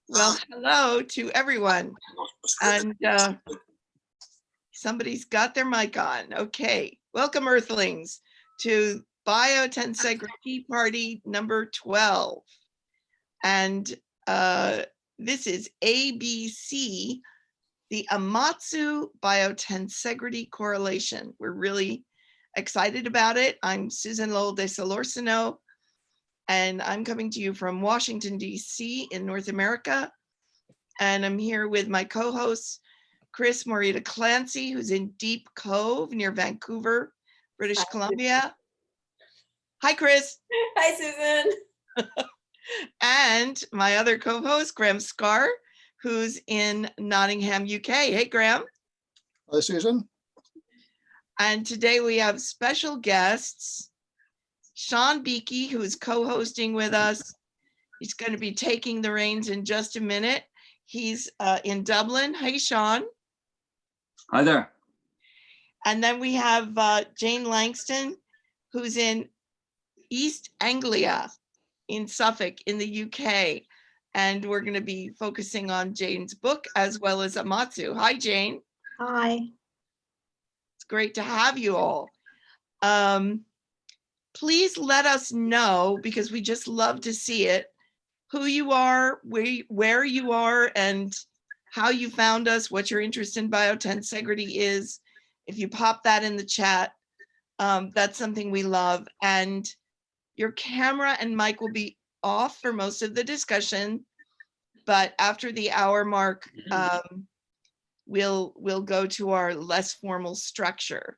Well, hello to everyone. And somebody's got their mic on. Okay, welcome Earthlings to Biotensegrity Party number 12. And this is ABC, the Amatsu Biotensegrity correlation. We're really excited about it. I'm Susan Lowell de Solorzano, and I'm coming to you from Washington, D.C. in North America. And I'm here with my co-hosts, Chris Morita Clancy, who's in Deep Cove near Vancouver, British Columbia. Hi, Chris. Hi, Susan. And my other co-host, Graham Scarr, who's in Nottingham, UK. Hey, Graham. Hi, Susan. And today we have special guests, Seán Beakey, who is co-hosting with us. He's going to be taking the reins in just a minute. He's in Dublin. Hey, Seán. Hi there. And then we have Jane Langston, who's in East Anglia in Suffolk in the UK. And we're going to be focusing on Jane's book as well as Amatsu. Hi, Jane. Hi. It's great to have you all. Please let us know, because we just love to see it, who you are, where you are, and how you found us, what your interest in biotensegrity is. If you pop that in the chat, that's something we love. And your camera and mic will be off for most of the discussion, but after the hour mark, we'll go to our less formal structure.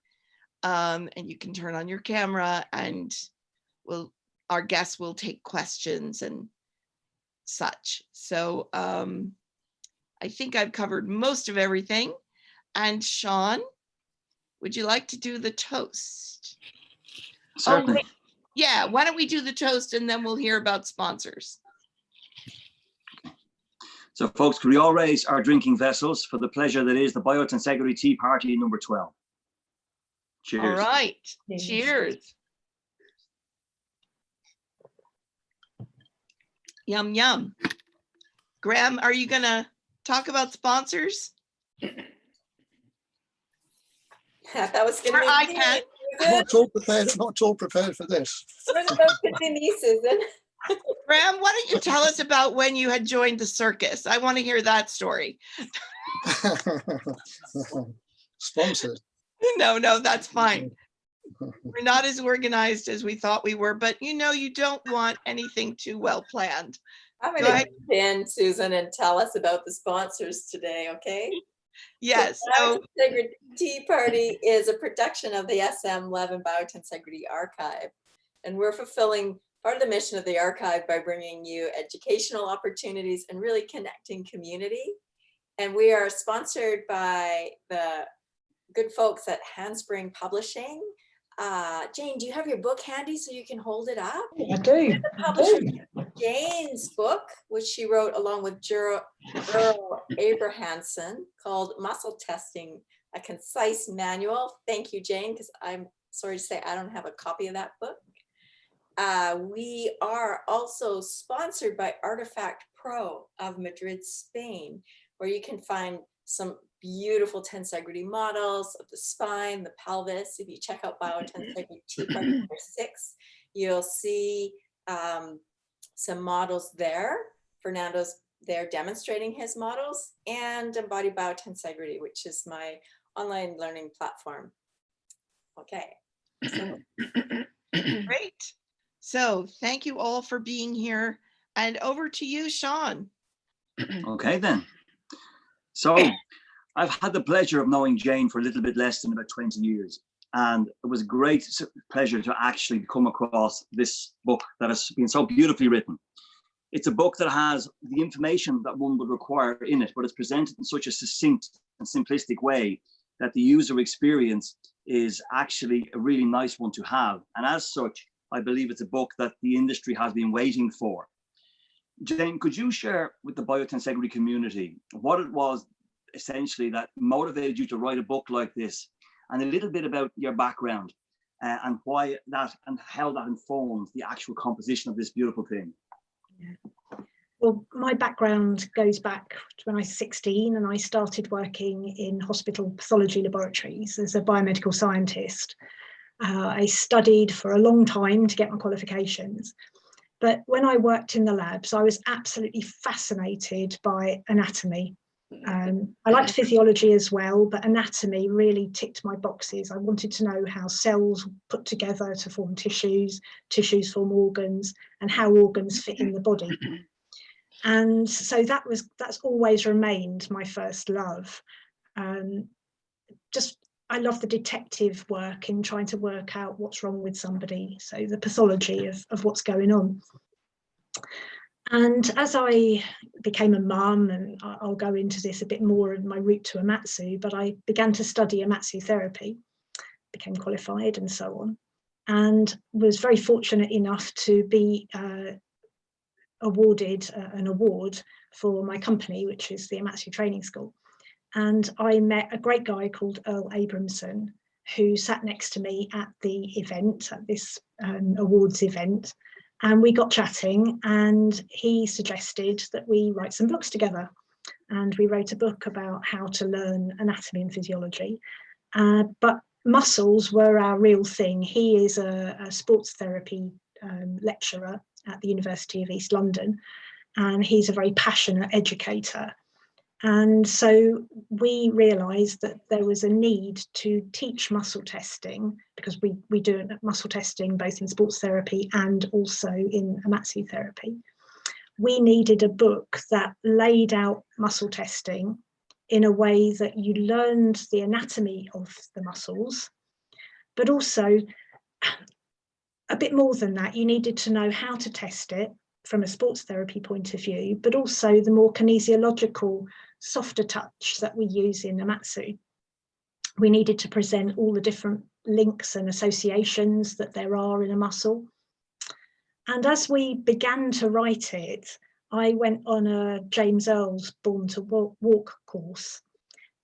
And you can turn on your camera, and our guests will take questions and such. So I think I've covered most of everything. And Seán, would you like to do the toast? Certainly. Oh, yeah, why don't we do the toast and then we'll hear about sponsors. So folks, could we all raise our drinking vessels for the pleasure that is the Biotensegrity Party number 12. Cheers. All right, cheers. Yum, yum. Graham, are you gonna talk about sponsors? That was going to be I can. Not all prepared for this. We're about to be me, Susan. Graham, why don't you tell us about when you had joined the circus? I want to hear that story. Sponsored. No, that's fine. We're not as organized as we thought we were, but you know, you don't want anything too well planned. I'm going to jump in, Susan, and tell us about the sponsors today, okay? Yes. So Biotensegrity Party is a production of the SM Levin Biotensegrity Archive, and we're fulfilling part of the mission of the archive by bringing you educational opportunities and really connecting community. And we are sponsored by the good folks at Handspring Publishing. Jane, do you have your book handy so you can hold it up? I do. Jane's book, which she wrote along with Earl Abrahamson, called Muscle Testing, a Concise Manual. Thank you, Jane, because I'm sorry to say I don't have a copy of that book. We are also sponsored by Artifact Pro of Madrid, Spain, where you can find some beautiful tensegrity models of the spine, the pelvis. If you check out Biotensegrity Party number 6, you'll see some models there. Fernando's there demonstrating his models, and Embodied Biotensegrity, which is my online learning platform. Okay. Great. So thank you all for being here. And over to you, Seán. Okay, then. So I've had the pleasure of knowing Jane for a little bit less than about 20 years. And it was a great pleasure to actually come across this book that has been so beautifully written. It's a book that has the information that one would require in it, but it's presented in such a succinct and simplistic way that the user experience is actually a really nice one to have. And as such, I believe it's a book that the industry has been waiting for. Jane, could you share with the biotensegrity community what it was essentially that motivated you to write a book like this, and a little bit about your background and why that and how that informs the actual composition of this beautiful thing? Well, my background goes back to when I was 16 and I started working in hospital pathology laboratories as a biomedical scientist. I studied for a long time to get my qualifications. But when I worked in the labs, I was absolutely fascinated by anatomy. I liked physiology as well, but anatomy really ticked my boxes. I wanted to know how cells put together to form tissues, tissues form organs, and how organs fit in the body. And so that's always remained my first love. I love the detective work in trying to work out what's wrong with somebody. So the pathology of what's going on. And as I became a mum, and I'll go into this a bit more in my route to Amatsu, but I began to study Amatsu therapy, became qualified and so on, and was very fortunate enough to be awarded an award for my company, which is the Amatsu Training School. And I met a great guy called Earl Abramson, who sat next to me at the event, at this awards event. And we got chatting and he suggested that we write some books together. And we wrote a book about how to learn anatomy and physiology. But muscles were our real thing. He is a sports therapy lecturer at the University of East London, and he's a very passionate educator. And so we realised that there was a need to teach muscle testing, because we do muscle testing both in sports therapy and also in Amatsu therapy. We needed a book that laid out muscle testing in a way that you learned the anatomy of the muscles, but also a bit more than that. You needed to know how to test it from a sports therapy point of view, but also the more kinesiological, softer touch that we use in Amatsu. We needed to present all the different links and associations that there are in a muscle. And as we began to write it, I went on a James Earl's Born to Walk course.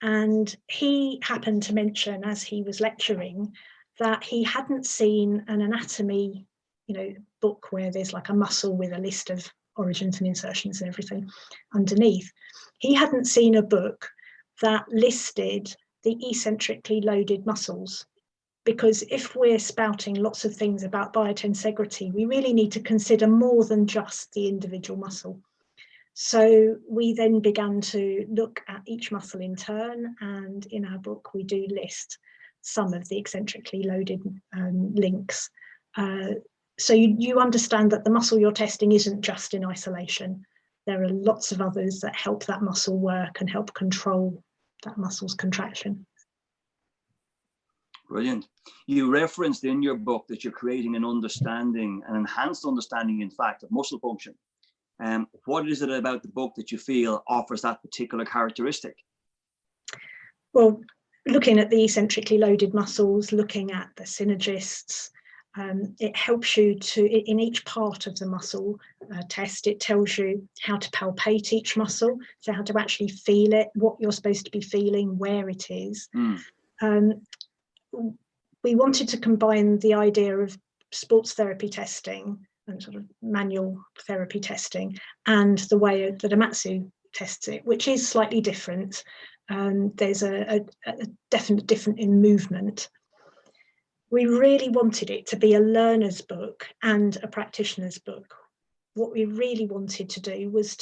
And he happened to mention, as he was lecturing, that he hadn't seen an anatomy, book where there's like a muscle with a list of origins and insertions and everything underneath. He hadn't seen a book that listed the eccentrically loaded muscles, because if we're spouting lots of things about biotensegrity, we really need to consider more than just the individual muscle. So we then began to look at each muscle in turn, and in our book we do list some of the eccentrically loaded links. So you understand that the muscle you're testing isn't just in isolation. There are lots of others that help that muscle work and help control that muscle's contraction. Brilliant. You referenced in your book that you're creating an understanding, an enhanced understanding, in fact, of muscle function. What is it about the book that you feel offers that particular characteristic? Well, looking at the eccentrically loaded muscles, looking at the synergists, it helps you to, in each part of the muscle test, it tells you how to palpate each muscle, so how to actually feel it, what you're supposed to be feeling, where it is. We wanted to combine the idea of sports therapy testing and sort of manual therapy testing and the way that Amatsu tests it, which is slightly different. There's a definite difference in movement. We really wanted it to be a learner's book and a practitioner's book. What we really wanted to do was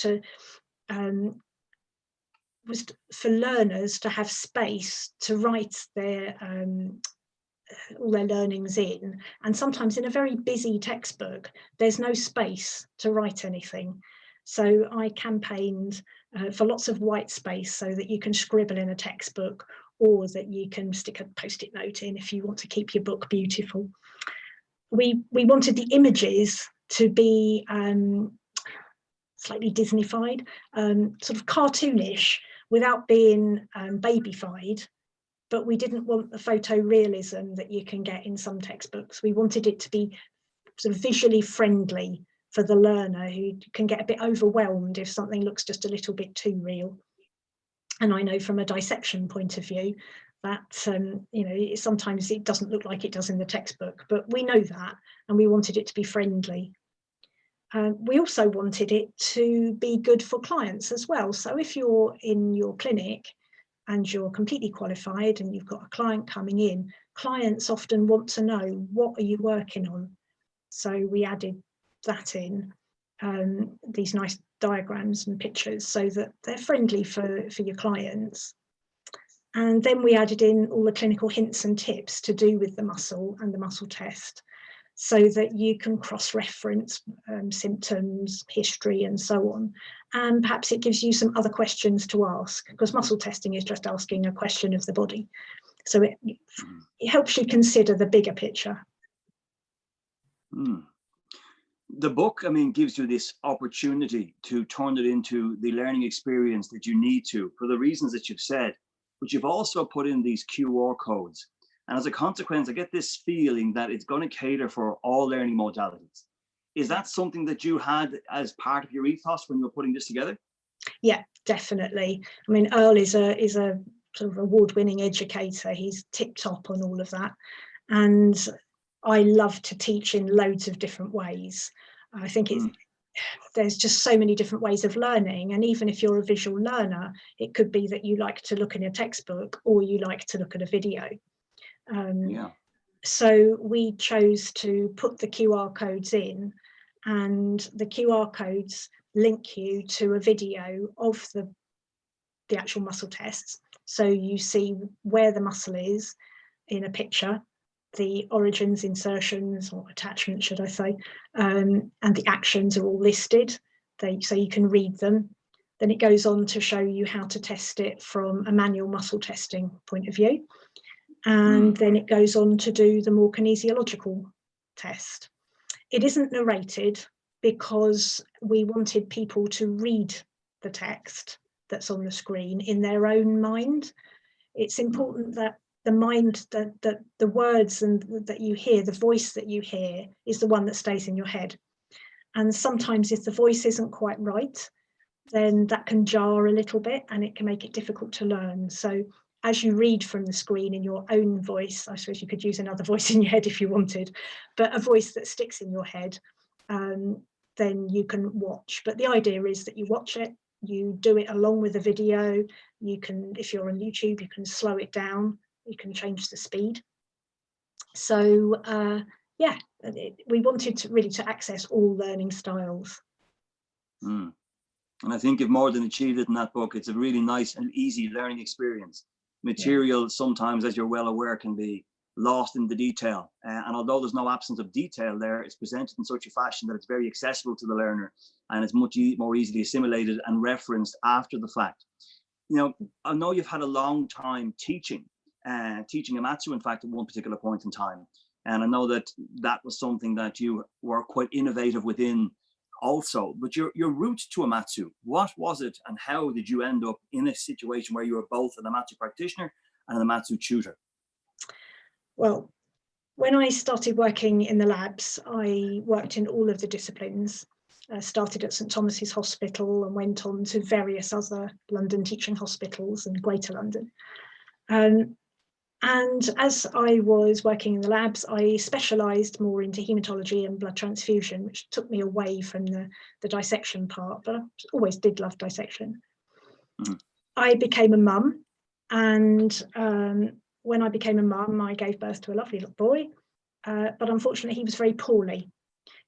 for learners to have space to write all their learnings in, and sometimes in a very busy textbook there's no space to write anything. So I campaigned for lots of white space so that you can scribble in a textbook, or that you can stick a post-it note in if you want to keep your book beautiful. We wanted the images to be slightly Disney-fied, sort of cartoonish without being babyfied, but we didn't want the photorealism that you can get in some textbooks. We wanted it to be sort of visually friendly for the learner, who can get a bit overwhelmed if something looks just a little bit too real. And I know from a dissection point of view that sometimes it doesn't look like it does in the textbook, but we know that, and we wanted it to be friendly. We also wanted it to be good for clients as well. So if you're in your clinic and you're completely qualified and you've got a client coming in, clients often want to know, what are you working on? So we added that in, these nice diagrams and pictures so that they're friendly for your clients. And then we added in all the clinical hints and tips to do with the muscle and the muscle test, so that you can cross-reference symptoms, history, and so on. And perhaps it gives you some other questions to ask, because muscle testing is just asking a question of the body. So it helps you consider the bigger picture. The book, I mean, gives you this opportunity to turn it into the learning experience that you need to, for the reasons that you've said, but you've also put in these QR codes. And as a consequence, I get this feeling that it's going to cater for all learning modalities. Is that something that you had as part of your ethos when you were putting this together? Yeah, definitely. I mean, Earl is a sort of award-winning educator. He's tip-top on all of that. And I love to teach in loads of different ways. I think there's just so many different ways of learning. And even if you're a visual learner, it could be that you like to look in a textbook or you like to look at a video. So we chose to put the QR codes in, and the QR codes link you to a video of the actual muscle tests. So you see where the muscle is in a picture, the origins, insertions, or attachments, should I say, and the actions are all listed, so you can read them. Then it goes on to show you how to test it from a manual muscle testing point of view. And then it goes on to do the more kinesiological test. It isn't narrated because we wanted people to read the text that's on the screen in their own mind. It's important that the mind, that the words and that you hear, the voice that you hear, is the one that stays in your head. And sometimes if the voice isn't quite right, then that can jar a little bit and it can make it difficult to learn. So as you read from the screen in your own voice, I suppose you could use another voice in your head if you wanted, but a voice that sticks in your head, then you can watch. But the idea is that you watch it, you do it along with the video. You can, if you're on YouTube, you can slow it down, you can change the speed. So yeah, we wanted to really to access all learning styles. And I think you've more than achieved it in that book. It's a really nice and easy learning experience. Material sometimes, as you're well aware, can be lost in the detail. And although there's no absence of detail there, it's presented in such a fashion that it's very accessible to the learner, and it's much more easily assimilated and referenced after the fact. You know, I know you've had a long time teaching Amatsu, in fact, at one particular point in time. And I know that that was something that you were quite innovative within also, but your route to Amatsu, what was it and how did you end up in a situation where you were both an Amatsu practitioner and an Amatsu tutor? Well, when I started working in the labs, I worked in all of the disciplines. Started at St Thomas's Hospital and went on to various other London teaching hospitals and Greater London. And as I was working in the labs, I specialised more into haematology and blood transfusion, which took me away from the dissection part, but I always did love dissection. I became a mum, and when I became a mum, I gave birth to a lovely little boy, but unfortunately he was very poorly.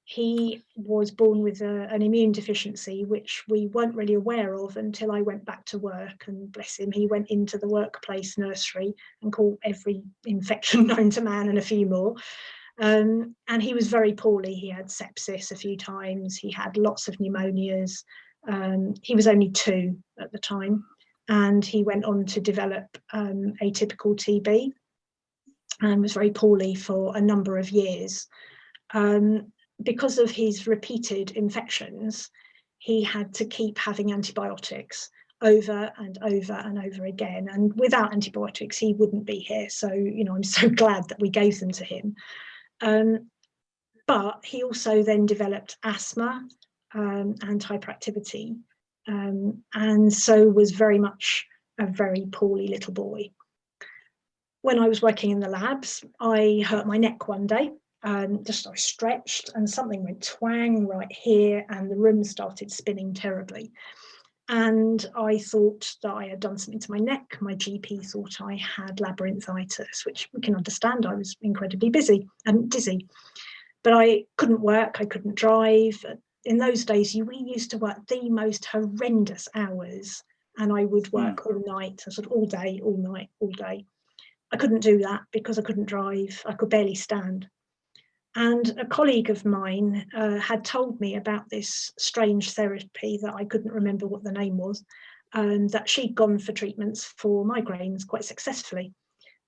He was born with an immune deficiency, which we weren't really aware of until I went back to work, and bless him, he went into the workplace nursery and caught every infection known to man and a few more. And he was very poorly. He had sepsis a few times. He had lots of pneumonias. He was only 2 at the time, and he went on to develop atypical TB and was very poorly for a number of years. Because of his repeated infections, he had to keep having antibiotics over and over and over again. And without antibiotics, he wouldn't be here. So, you know, I'm so glad that we gave them to him. But he also then developed asthma and hyperactivity, and so was very much a very poorly little boy. When I was working in the labs, I hurt my neck one day. just I stretched and something went twang right here and the room started spinning terribly. And I thought that I had done something to my neck. My GP thought I had labyrinthitis, which we can understand. I was incredibly busy and dizzy, but I couldn't work, I couldn't drive. In those days, we used to work the most horrendous hours, and I would work all night, sort of all day, all night, all day. I couldn't do that because I couldn't drive. I could barely stand. And a colleague of mine had told me about this strange therapy that I couldn't remember what the name was, that she'd gone for treatments for migraines quite successfully.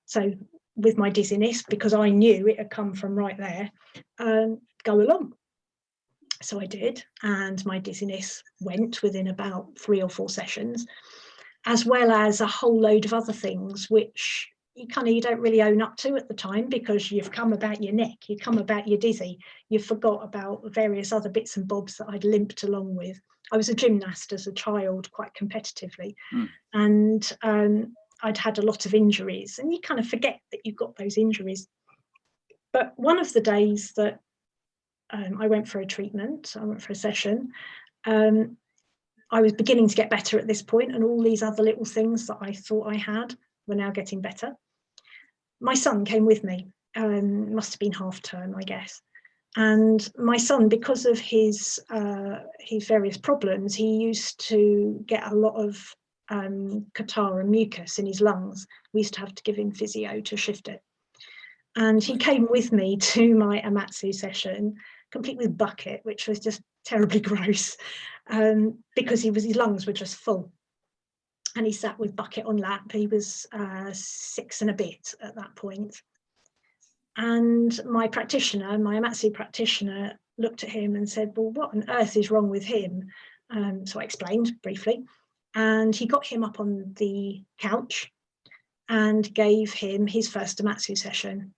So with my dizziness, because I knew it had come from right there, go along. So I did, and my dizziness went within about 3 or 4 sessions, as well as a whole load of other things, which you don't really own up to at the time, because you've come about your neck, you come about your dizzy, you forgot about various other bits and bobs that I'd limped along with. I was a gymnast as a child, quite competitively, and I'd had a lot of injuries, and you kind of forget that you've got those injuries. But one of the days that I went for a treatment, I went for a session, I was beginning to get better at this point, and all these other little things that I thought I had were now getting better. My son came with me, must have been half term, I guess. And my son, because of his various problems, he used to get a lot of catarrh and mucus in his lungs. We used to have to give him physio to shift it. And he came with me to my Amatsu session, complete with bucket, which was just terribly gross, because his lungs were just full. And he sat with bucket on lap. He was 6 and a bit at that point. And my practitioner, my Amatsu practitioner, looked at him and said, well, what on earth is wrong with him? So I explained briefly. And he got him up on the couch and gave him his first Amatsu session.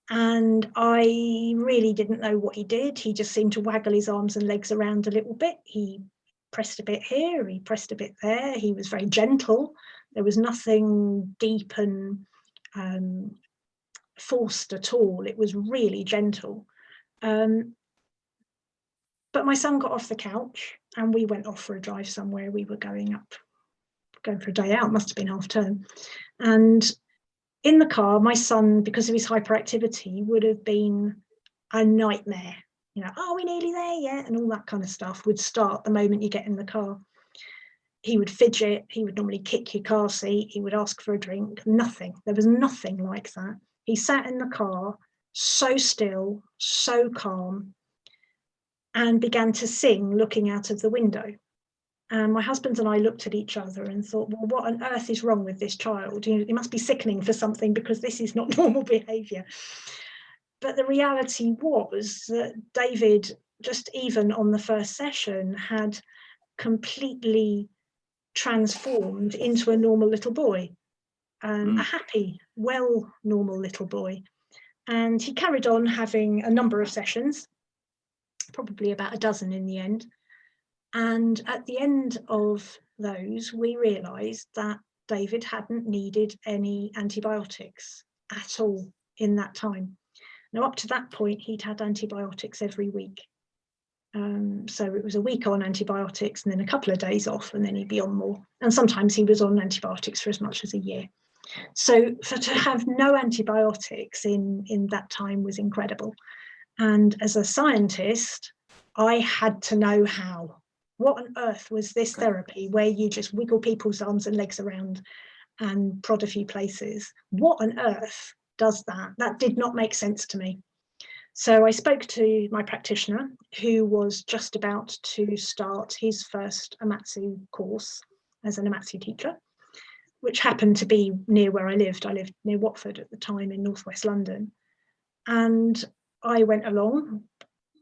And I really didn't know what he did. He just seemed to waggle his arms and legs around a little bit. He pressed a bit here, he pressed a bit there. He was very gentle. There was nothing deep and forced at all. It was really gentle. But my son got off the couch and we went off for a drive somewhere. We were going for a day out, must have been half term. And in the car, my son, because of his hyperactivity, would have been a nightmare. Are we nearly there yet? And all that kind of stuff would start the moment you get in the car. He would fidget, he would normally kick your car seat, he would ask for a drink, nothing. There was nothing like that. He sat in the car, so still, so calm, and began to sing, looking out of the window. And my husband and I looked at each other and thought, well, what on earth is wrong with this child? He must be sickening for something, because this is not normal behaviour. But the reality was that David, just even on the first session, had completely transformed into a normal little boy, a happy, well, normal little boy. And he carried on having a number of sessions, probably about a dozen in the end. And at the end of those, we realised that David hadn't needed any antibiotics at all in that time. Now, up to that point, he'd had antibiotics every week. So it was a week on antibiotics and then a couple of days off, and then he'd be on more. And sometimes he was on antibiotics for as much as a year. So to have no antibiotics in that time was incredible. And as a scientist, I had to know how. What on earth was this therapy where you just wiggle people's arms and legs around and prod a few places? What on earth does that? That did not make sense to me. So I spoke to my practitioner, who was just about to start his first Amatsu course as an Amatsu teacher, which happened to be near where I lived. I lived near Watford at the time in northwest London. And I went along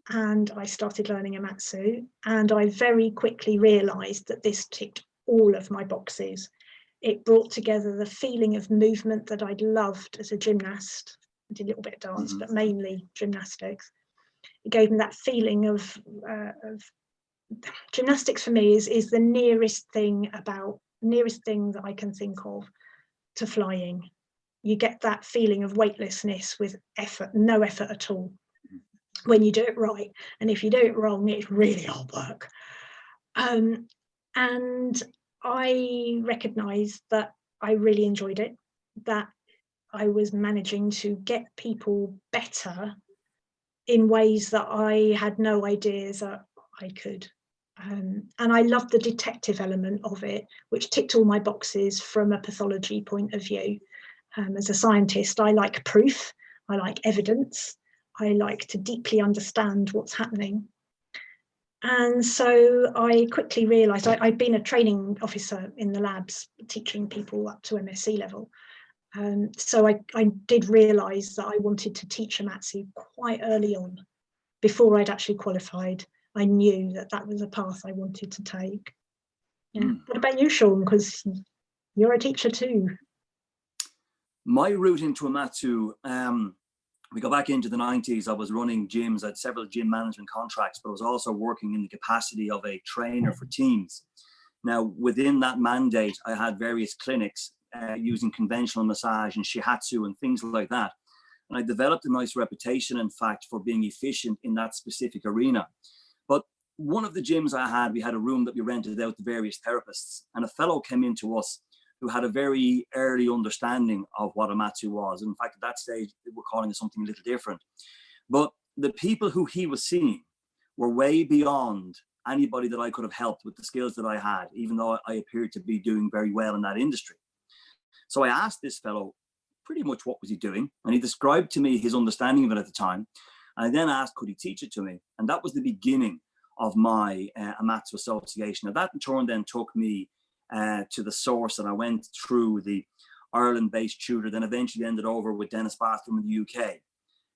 and I started learning Amatsu, and I very quickly realised that this ticked all of my boxes. It brought together the feeling of movement that I'd loved as a gymnast. I did a little bit of dance, but mainly gymnastics. It gave me that feeling of gymnastics for me is the nearest thing that I can think of to flying. you get that feeling of weightlessness with effort, no effort at all, when you do it right. And if you do it wrong, it's really hard work. And I recognised that I really enjoyed it, that I was managing to get people better in ways that I had no ideas that I could. And I loved the detective element of it, which ticked all my boxes from a pathology point of view. As a scientist, I like proof, I like evidence, I like to deeply understand what's happening. And so I quickly realised I'd been a training officer in the labs, teaching people up to MSc level. So I did realise that I wanted to teach Amatsu quite early on. Before I'd actually qualified, I knew that that was a path I wanted to take. Yeah. What about you, Seán? Because you're a teacher too. My route into Amatsu, we go back into the 90s. I was running gyms. I had several gym management contracts, but I was also working in the capacity of a trainer for teams. Now, within that mandate, I had various clinics using conventional massage and shiatsu and things like that. And I developed a nice reputation, in fact, for being efficient in that specific arena. But one of the gyms I had, we had a room that we rented out to various therapists, and a fellow came in to us who had a very early understanding of what Amatsu was. In fact, at that stage, they were calling it something a little different. But the people who he was seeing were way beyond anybody that I could have helped with the skills that I had, even though I appeared to be doing very well in that industry. So I asked this fellow pretty much what was he doing, and he described to me his understanding of it at the time. And I then asked, could he teach it to me? And that was the beginning of my Amatsu association. Now that in turn then took me to the source, and I went through the Ireland-based tutor, then eventually ended over with Dennis Bathroom in the UK.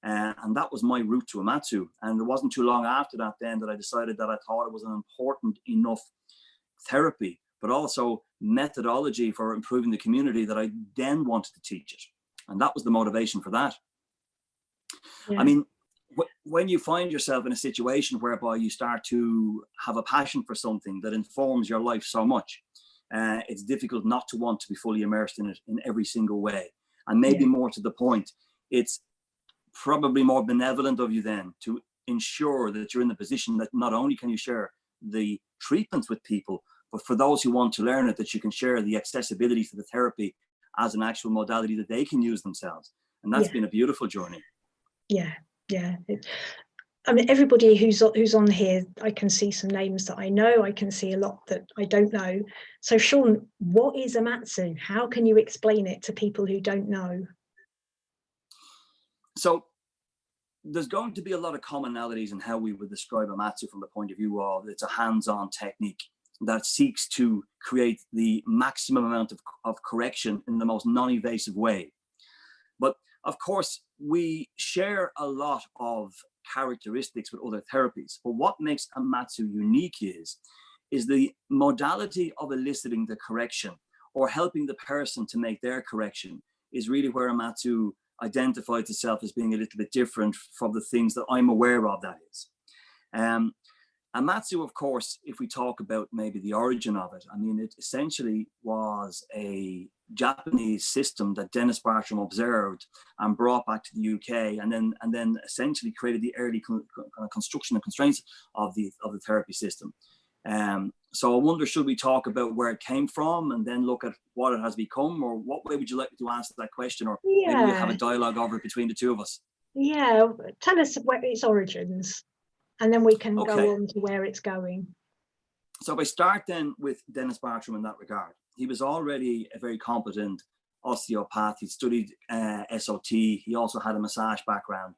And that was my route to Amatsu. And it wasn't too long after that then that I decided that I thought it was an important enough therapy, but also methodology for improving the community, that I then wanted to teach it. And that was the motivation for that. Yeah. I mean, when you find yourself in a situation whereby you start to have a passion for something that informs your life so much, it's difficult not to want to be fully immersed in it in every single way. And maybe more to the point, it's probably more benevolent of you then to ensure that you're in the position that not only can you share the treatments with people, but for those who want to learn it, that you can share the accessibility to the therapy as an actual modality that they can use themselves. And that's been a beautiful journey. Yeah. I mean, everybody who's on here, I can see some names that I know. I can see a lot that I don't know. So, Seán, what is Amatsu? How can you explain it to people who don't know? So, there's going to be a lot of commonalities in how we would describe Amatsu from the point of view of it's a hands-on technique that seeks to create the maximum amount of correction in the most non-invasive way. But of course, we share a lot of characteristics with other therapies. But what makes Amatsu unique is the modality of eliciting the correction or helping the person to make their correction is really where Amatsu identifies itself as being a little bit different from the things that I'm aware of, that is. Amatsu, of course, if we talk about maybe the origin of it, I mean, it essentially was a Japanese system that Dennis Bartram observed and brought back to the UK, and then essentially created the early construction and constraints of the therapy system. So I wonder, should we talk about where it came from and then look at what it has become, or what way would you like me to answer that question, or maybe we'll have a dialogue over it between the two of us? Yeah, tell us where its origins, and then we can go on to where it's going. So if I start then with Dennis Bartram in that regard, he was already a very competent osteopath. He studied SOT. He also had a massage background.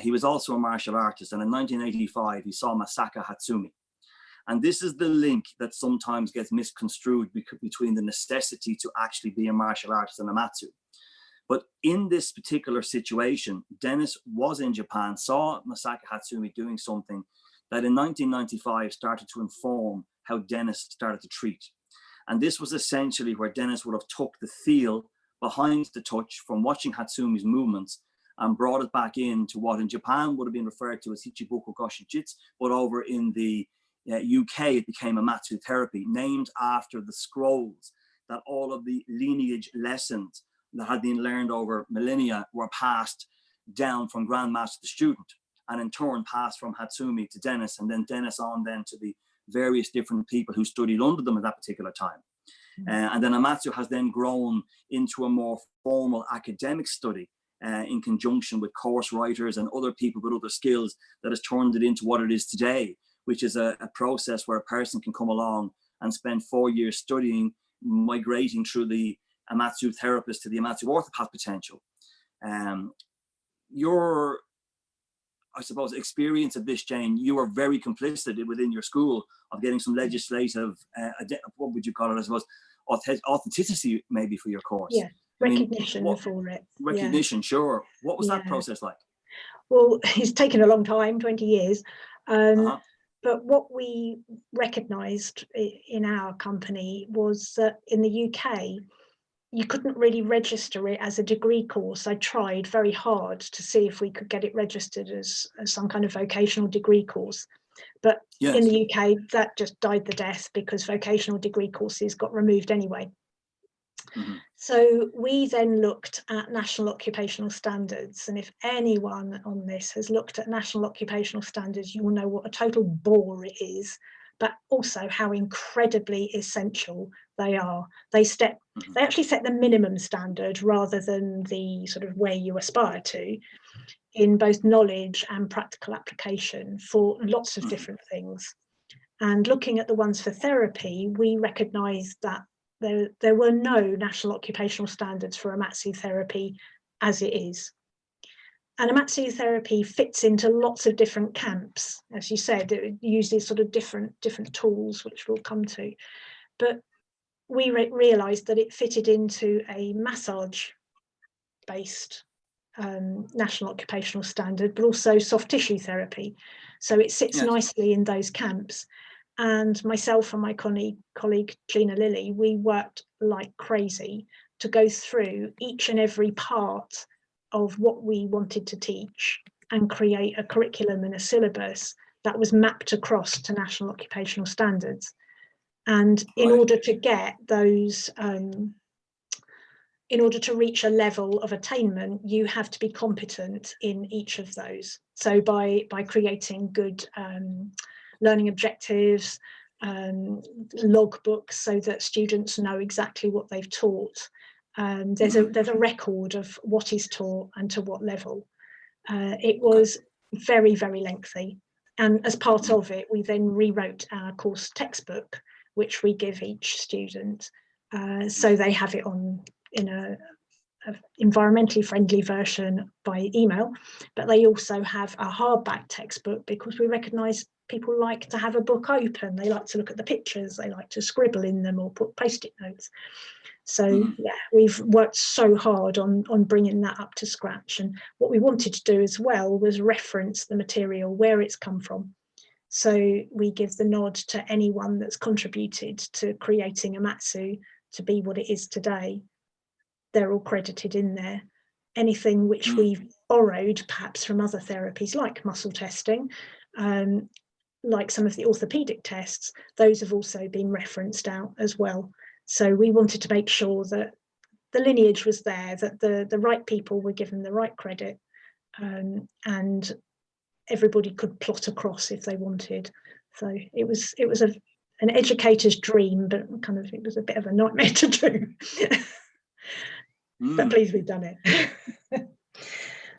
He was also a martial artist. And in 1985, he saw Masaka Hatsumi. And this is the link that sometimes gets misconstrued between the necessity to actually be a martial artist and Amatsu. But in this particular situation, Dennis was in Japan, saw Masaka Hatsumi doing something that in 1995 started to inform how Dennis started to treat. And this was essentially where Dennis would have took the feel behind the touch from watching Hatsumi's movements and brought it back into what in Japan would have been referred to as Hichibuku Goshin Jitsu, but over in the UK, it became Amatsu therapy, named after the scrolls that all of the lineage lessons that had been learned over millennia were passed down from grandmaster to student, and in turn passed from Hatsumi to Dennis, and then Dennis on then to the various different people who studied under them at that particular time. And then Amatsu has then grown into a more formal academic study in conjunction with course writers and other people with other skills that has turned it into what it is today, which is a process where a person can come along and spend 4 years studying, migrating through the Amatsu therapist to the Amatsu orthopath potential. Your, I suppose, experience of this, Jane, you are very complicit within your school of getting some legislative, what would you call it, I suppose, authenticity maybe for your course. Yeah, recognition I mean, for it. Recognition, sure. What was that Yeah. process like? Well, it's taken a long time, 20 years. But what we recognised in our company was that in the UK, you couldn't really register it as a degree course. I tried very hard to see if we could get it registered as some kind of vocational degree course. But Yes. in the UK, that just died the death because vocational degree courses got removed anyway. Mm-hmm. So we then looked at national occupational standards. And if anyone on this has looked at national occupational standards, you will know what a total bore it is, but also how incredibly essential they are. They actually set the minimum standard rather than the sort of way you aspire to, in both knowledge and practical application for lots of different things. And looking at the ones for therapy, we recognised that there were no national occupational standards for Amatsu therapy as it is. And Amatsu therapy fits into lots of different camps. As you said, it uses sort of different tools, which we'll come to. But we realised that it fitted into a massage-based national occupational standard, but also soft tissue therapy. So it sits nicely in those camps. And myself and my colleague Gina Lilly, we worked like crazy to go through each and every part of what we wanted to teach and create a curriculum and a syllabus that was mapped across to national occupational standards. And in order to get those, in order to reach a level of attainment, you have to be competent in each of those. So by creating good learning objectives, logbooks, so that students know exactly what they've taught. There's a record of what is taught and to what level. It was very, very lengthy. And as part of it, we then rewrote our course textbook, which we give each student. So they have it in a environmentally friendly version by email, but they also have a hardback textbook because we recognise people like to have a book open. They like to look at the pictures, they like to scribble in them or put post-it notes. So yeah, we've worked so hard on bringing that up to scratch. And what we wanted to do as well was reference the material, where it's come from. So we give the nod to anyone that's contributed to creating Amatsu to be what it is today. They're all credited in there. Anything which we've borrowed perhaps from other therapies like muscle testing, like some of the orthopedic tests, those have also been referenced out as well. So we wanted to make sure that the lineage was there, that the right people were given the right credit, and everybody could plot across if they wanted. So it was an educator's dream, but kind of it was a bit of a nightmare to do. But please, we've done it.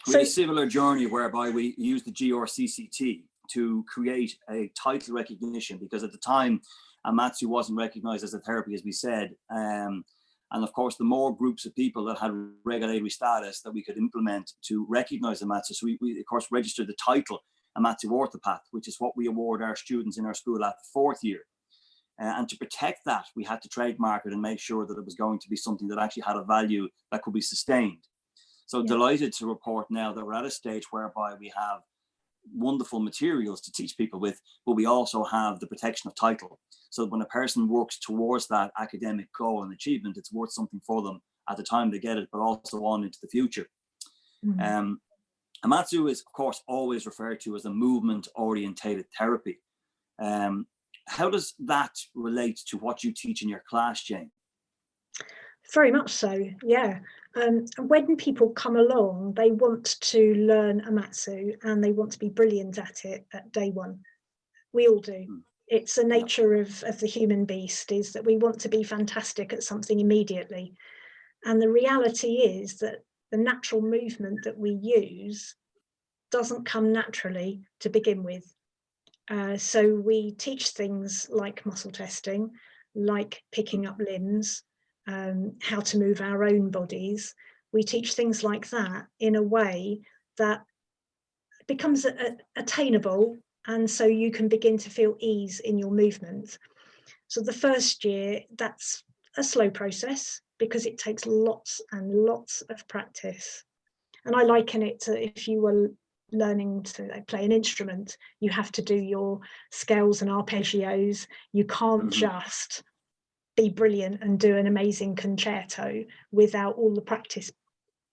We had a similar journey whereby we used the GRCCT to create a title recognition, because at the time Amatsu wasn't recognized as a therapy, as we said, and of course the more groups of people that had regulatory status that we could implement to recognize Amatsu. So we of course registered the title Amatsu Orthopath, which is what we award our students in our school at the 4th year. And to protect that, we had to trademark it and make sure that it was going to be something that actually had a value that could be sustained. So delighted to report now that we're at a stage whereby we have wonderful materials to teach people with, but we also have the protection of title. So when a person works towards that academic goal and achievement, it's worth something for them at the time they get it, but also on into the future. Amatsu is, of course, always referred to as a movement-orientated therapy. How does that relate to what you teach in your class, Jane? Very much so, yeah. And when people come along, they want to learn Amatsu and they want to be brilliant at it at day one. We all do. It's a nature of the human beast, is that we want to be fantastic at something immediately. And the reality is that the natural movement that we use doesn't come naturally to begin with. So we teach things like muscle testing, like picking up limbs, how to move our own bodies. We teach things like that in a way that becomes attainable, and so you can begin to feel ease in your movement. So the first year, that's a slow process because it takes lots and lots of practice. And I liken it to if you were learning to play an instrument, you have to do your scales and arpeggios. You can't just be brilliant and do an amazing concerto without all the practice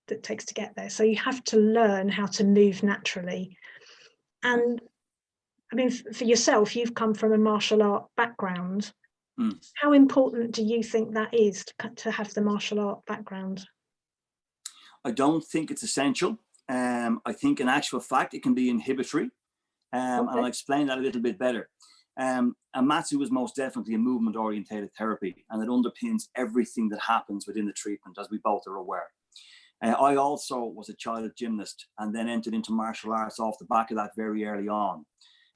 that takes to get there. So you have to learn how to move naturally. And I mean, for yourself, you've come from a martial art background. How important do you think that is to have the martial art background? I don't think it's essential. I think in actual fact, it can be inhibitory. And I'll explain that a little bit better. Amatsu is most definitely a movement orientated therapy, and it underpins everything that happens within the treatment, as we both are aware. I also was a child gymnast and then entered into martial arts off the back of that very early on.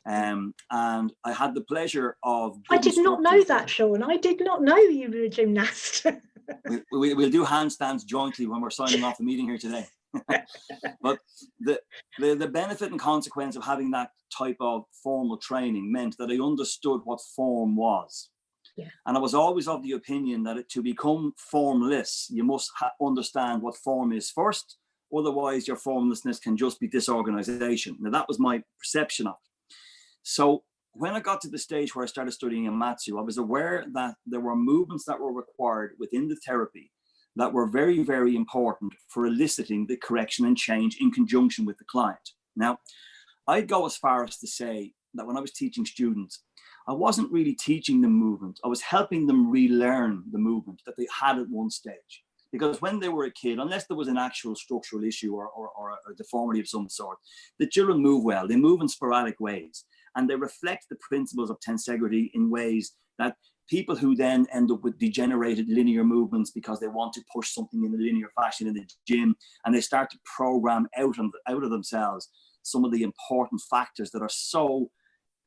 And I had the pleasure of... I did not know that, Sean. I did not know you were a gymnast. We'll do handstands jointly when we're signing off the meeting here today. But the benefit and consequence of having that type of formal training meant that I understood what form was. Yeah. And I was always of the opinion that to become formless, you must understand what form is first. Otherwise, your formlessness can just be disorganization. Now, that was my perception of it. So when I got to the stage where I started studying Amatsu, I was aware that there were movements that were required within the therapy that were very, very important for eliciting the correction and change in conjunction with the client. Now, I'd go as far as to say that when I was teaching students, I wasn't really teaching them movement. I was helping them relearn the movement that they had at one stage. Because when they were a kid, unless there was an actual structural issue or a deformity of some sort, the children move well. They move in sporadic ways. And they reflect the principles of tensegrity in ways that people who then end up with degenerated linear movements because they want to push something in a linear fashion in the gym, and they start to program out of themselves some of the important factors that are so,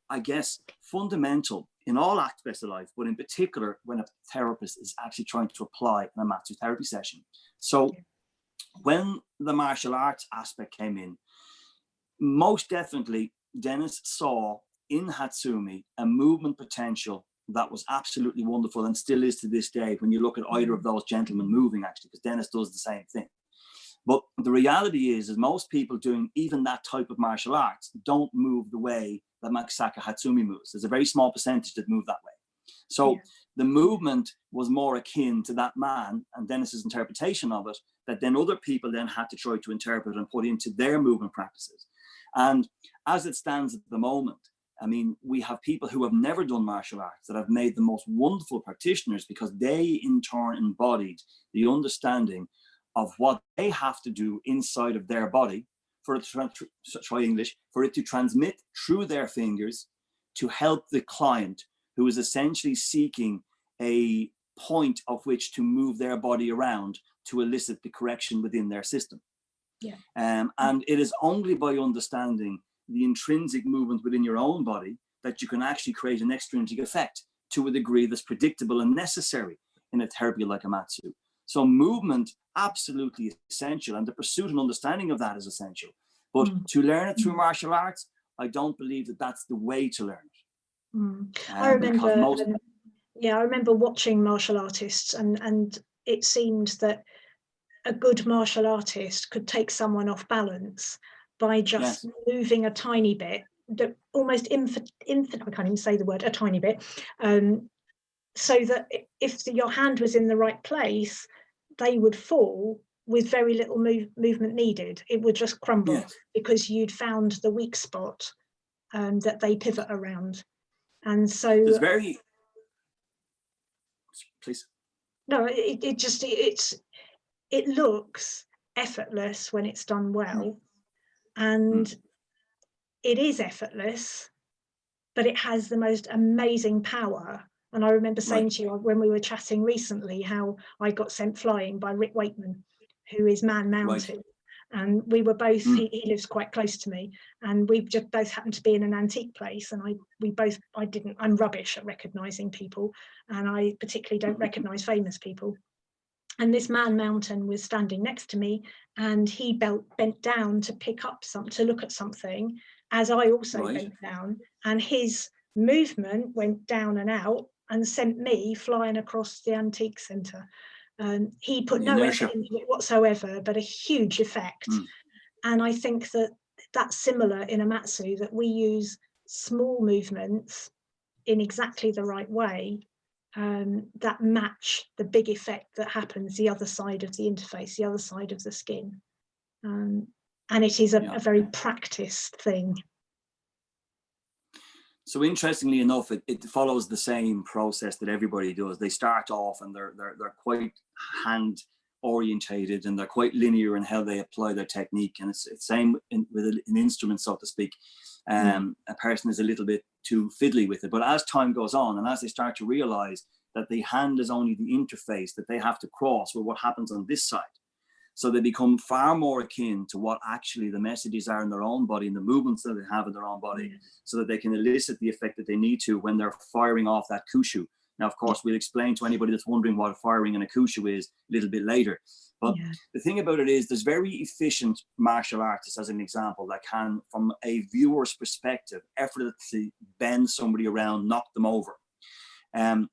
I guess, fundamental in all aspects of life, but in particular when a therapist is actually trying to apply an Amatsu therapy session. So when the martial arts aspect came in, most definitely Dennis saw in Hatsumi a movement potential that was absolutely wonderful and still is to this day when you look at either of those gentlemen moving, actually, because Dennis does the same thing. But the reality is most people doing even that type of martial arts don't move the way that Makisaka Hatsumi moves. There's a very small percentage that move that way. So the movement was more akin to that man and Dennis's interpretation of it that then other people then had to try to interpret and put into their movement practices. And as it stands at the moment, I mean, we have people who have never done martial arts that have made the most wonderful practitioners because they in turn embodied the understanding of what they have to do inside of their body for it to transmit through their fingers to help the client who is essentially seeking a point of which to move their body around to elicit the correction within their system. Yeah. And it is only by understanding the intrinsic movement within your own body that you can actually create an extrinsic effect to a degree that's predictable and necessary in a therapy like Amatsu. So movement, absolutely essential, and the pursuit and understanding of that is essential. But to learn it through martial arts, I don't believe that that's the way to learn it. I remember watching martial artists, and it seemed that a good martial artist could take someone off balance by just moving a tiny bit, almost infinite, I can't even say the word, a tiny bit, so that if your hand was in the right place, they would fall with very little movement needed. It would just crumble because you'd found the weak spot that they pivot around. And so... Please. No, it looks effortless when it's done well, and it is effortless, but it has the most amazing power. And I remember saying to you when we were chatting recently how I got sent flying by Rick Wakeman, who is man-mounted. And we were both, he lives quite close to me, and we just both happened to be in an antique place. And I'm rubbish at recognizing people, and I particularly don't recognize famous people. And this man mountain was standing next to me, and he bent down to to look at something, as I also bent down, and his movement went down and out and sent me flying across the antique centre. He put no effort into it whatsoever, but a huge effect. And I think that's similar in Amatsu, that we use small movements in exactly the right way that match the big effect that happens the other side of the interface, the other side of the skin. And it is a very practiced thing. So interestingly enough, it follows the same process that everybody does. They start off and they're quite hand orientated, and they're quite linear in how they apply their technique. And it's the same with an instrument, so to speak. A person is a little bit too fiddly with it. But as time goes on, and as they start to realize that the hand is only the interface that they have to cross with what happens on this side, so they become far more akin to what actually the messages are in their own body and the movements that they have in their own body, so that they can elicit the effect that they need to when they're firing off that kushu. Now, of course, we'll explain to anybody that's wondering what firing in a kushu is a little bit later. But the thing about it is there's very efficient martial artists, as an example, that can, from a viewer's perspective, effortlessly bend somebody around, knock them over. And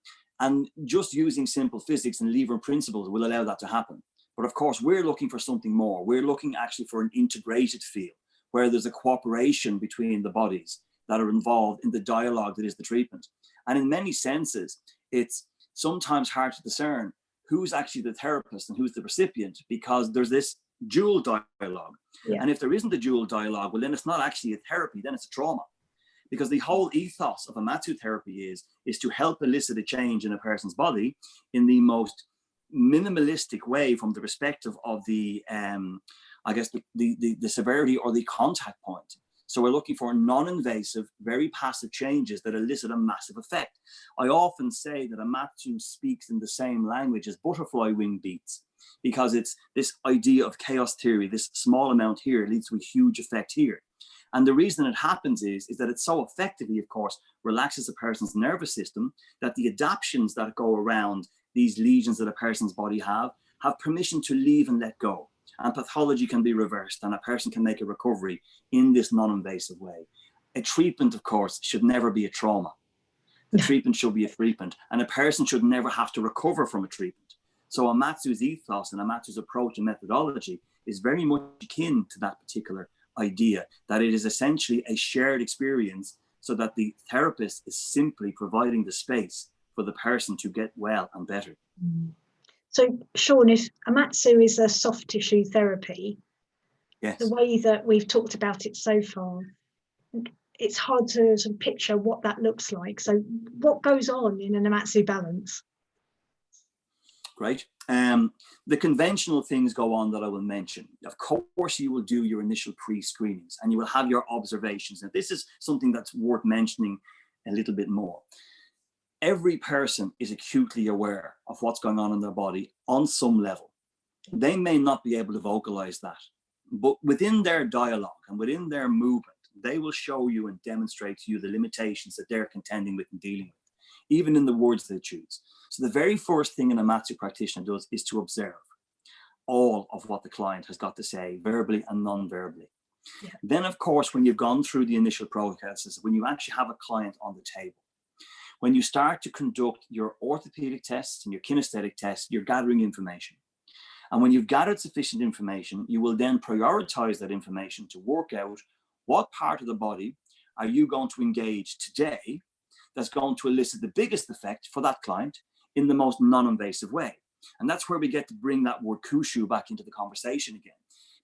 just using simple physics and lever principles will allow that to happen. But of course, we're looking for something more. We're looking actually for an integrated feel, where there's a cooperation between the bodies that are involved in the dialogue that is the treatment. And in many senses, it's sometimes hard to discern who's actually the therapist and who's the recipient, because there's this dual dialogue. And if there isn't a dual dialogue, well, then it's not actually a therapy, then it's a trauma. Because the whole ethos of Amatsu therapy is to help elicit a change in a person's body in the most minimalistic way, from the perspective of the I guess the severity or the contact point. So we're looking for non-invasive, very passive changes that elicit a massive effect. I often say that Amatsu speaks in the same language as butterfly wing beats, because it's this idea of chaos theory. This small amount here leads to a huge effect here. And the reason it happens is that it so effectively, of course, relaxes a person's nervous system, that the adaptions that go around these lesions that a person's body have permission to leave and let go. And pathology can be reversed, and a person can make a recovery in this non-invasive way. A treatment, of course, should never be a trauma. The treatment should be a treatment, and a person should never have to recover from a treatment. So Amatsu's ethos and Amatsu's approach and methodology is very much akin to that particular idea, that it is essentially a shared experience, so that the therapist is simply providing the space for the person to get well and better. So, Seán, if Amatsu is a soft tissue therapy, the way that we've talked about it so far, it's hard to sort of picture what that looks like. So what goes on in an Amatsu balance? Great. The conventional things go on that I will mention. Of course, you will do your initial pre-screenings and you will have your observations. And this is something that's worth mentioning a little bit more. Every person is acutely aware of what's going on in their body on some level. They may not be able to vocalize that, but within their dialogue and within their movement, they will show you and demonstrate to you the limitations that they're contending with and dealing with, even in the words they choose. So the very first thing an Amatsu practitioner does is to observe all of what the client has got to say, verbally and non-verbally. Then, of course, when you've gone through the initial processes, when you actually have a client on the table, when you start to conduct your orthopedic tests and your kinesthetic tests, you're gathering information. And when you've gathered sufficient information, you will then prioritize that information to work out what part of the body are you going to engage today that's going to elicit the biggest effect for that client in the most non-invasive way. And that's where we get to bring that word kushu back into the conversation again,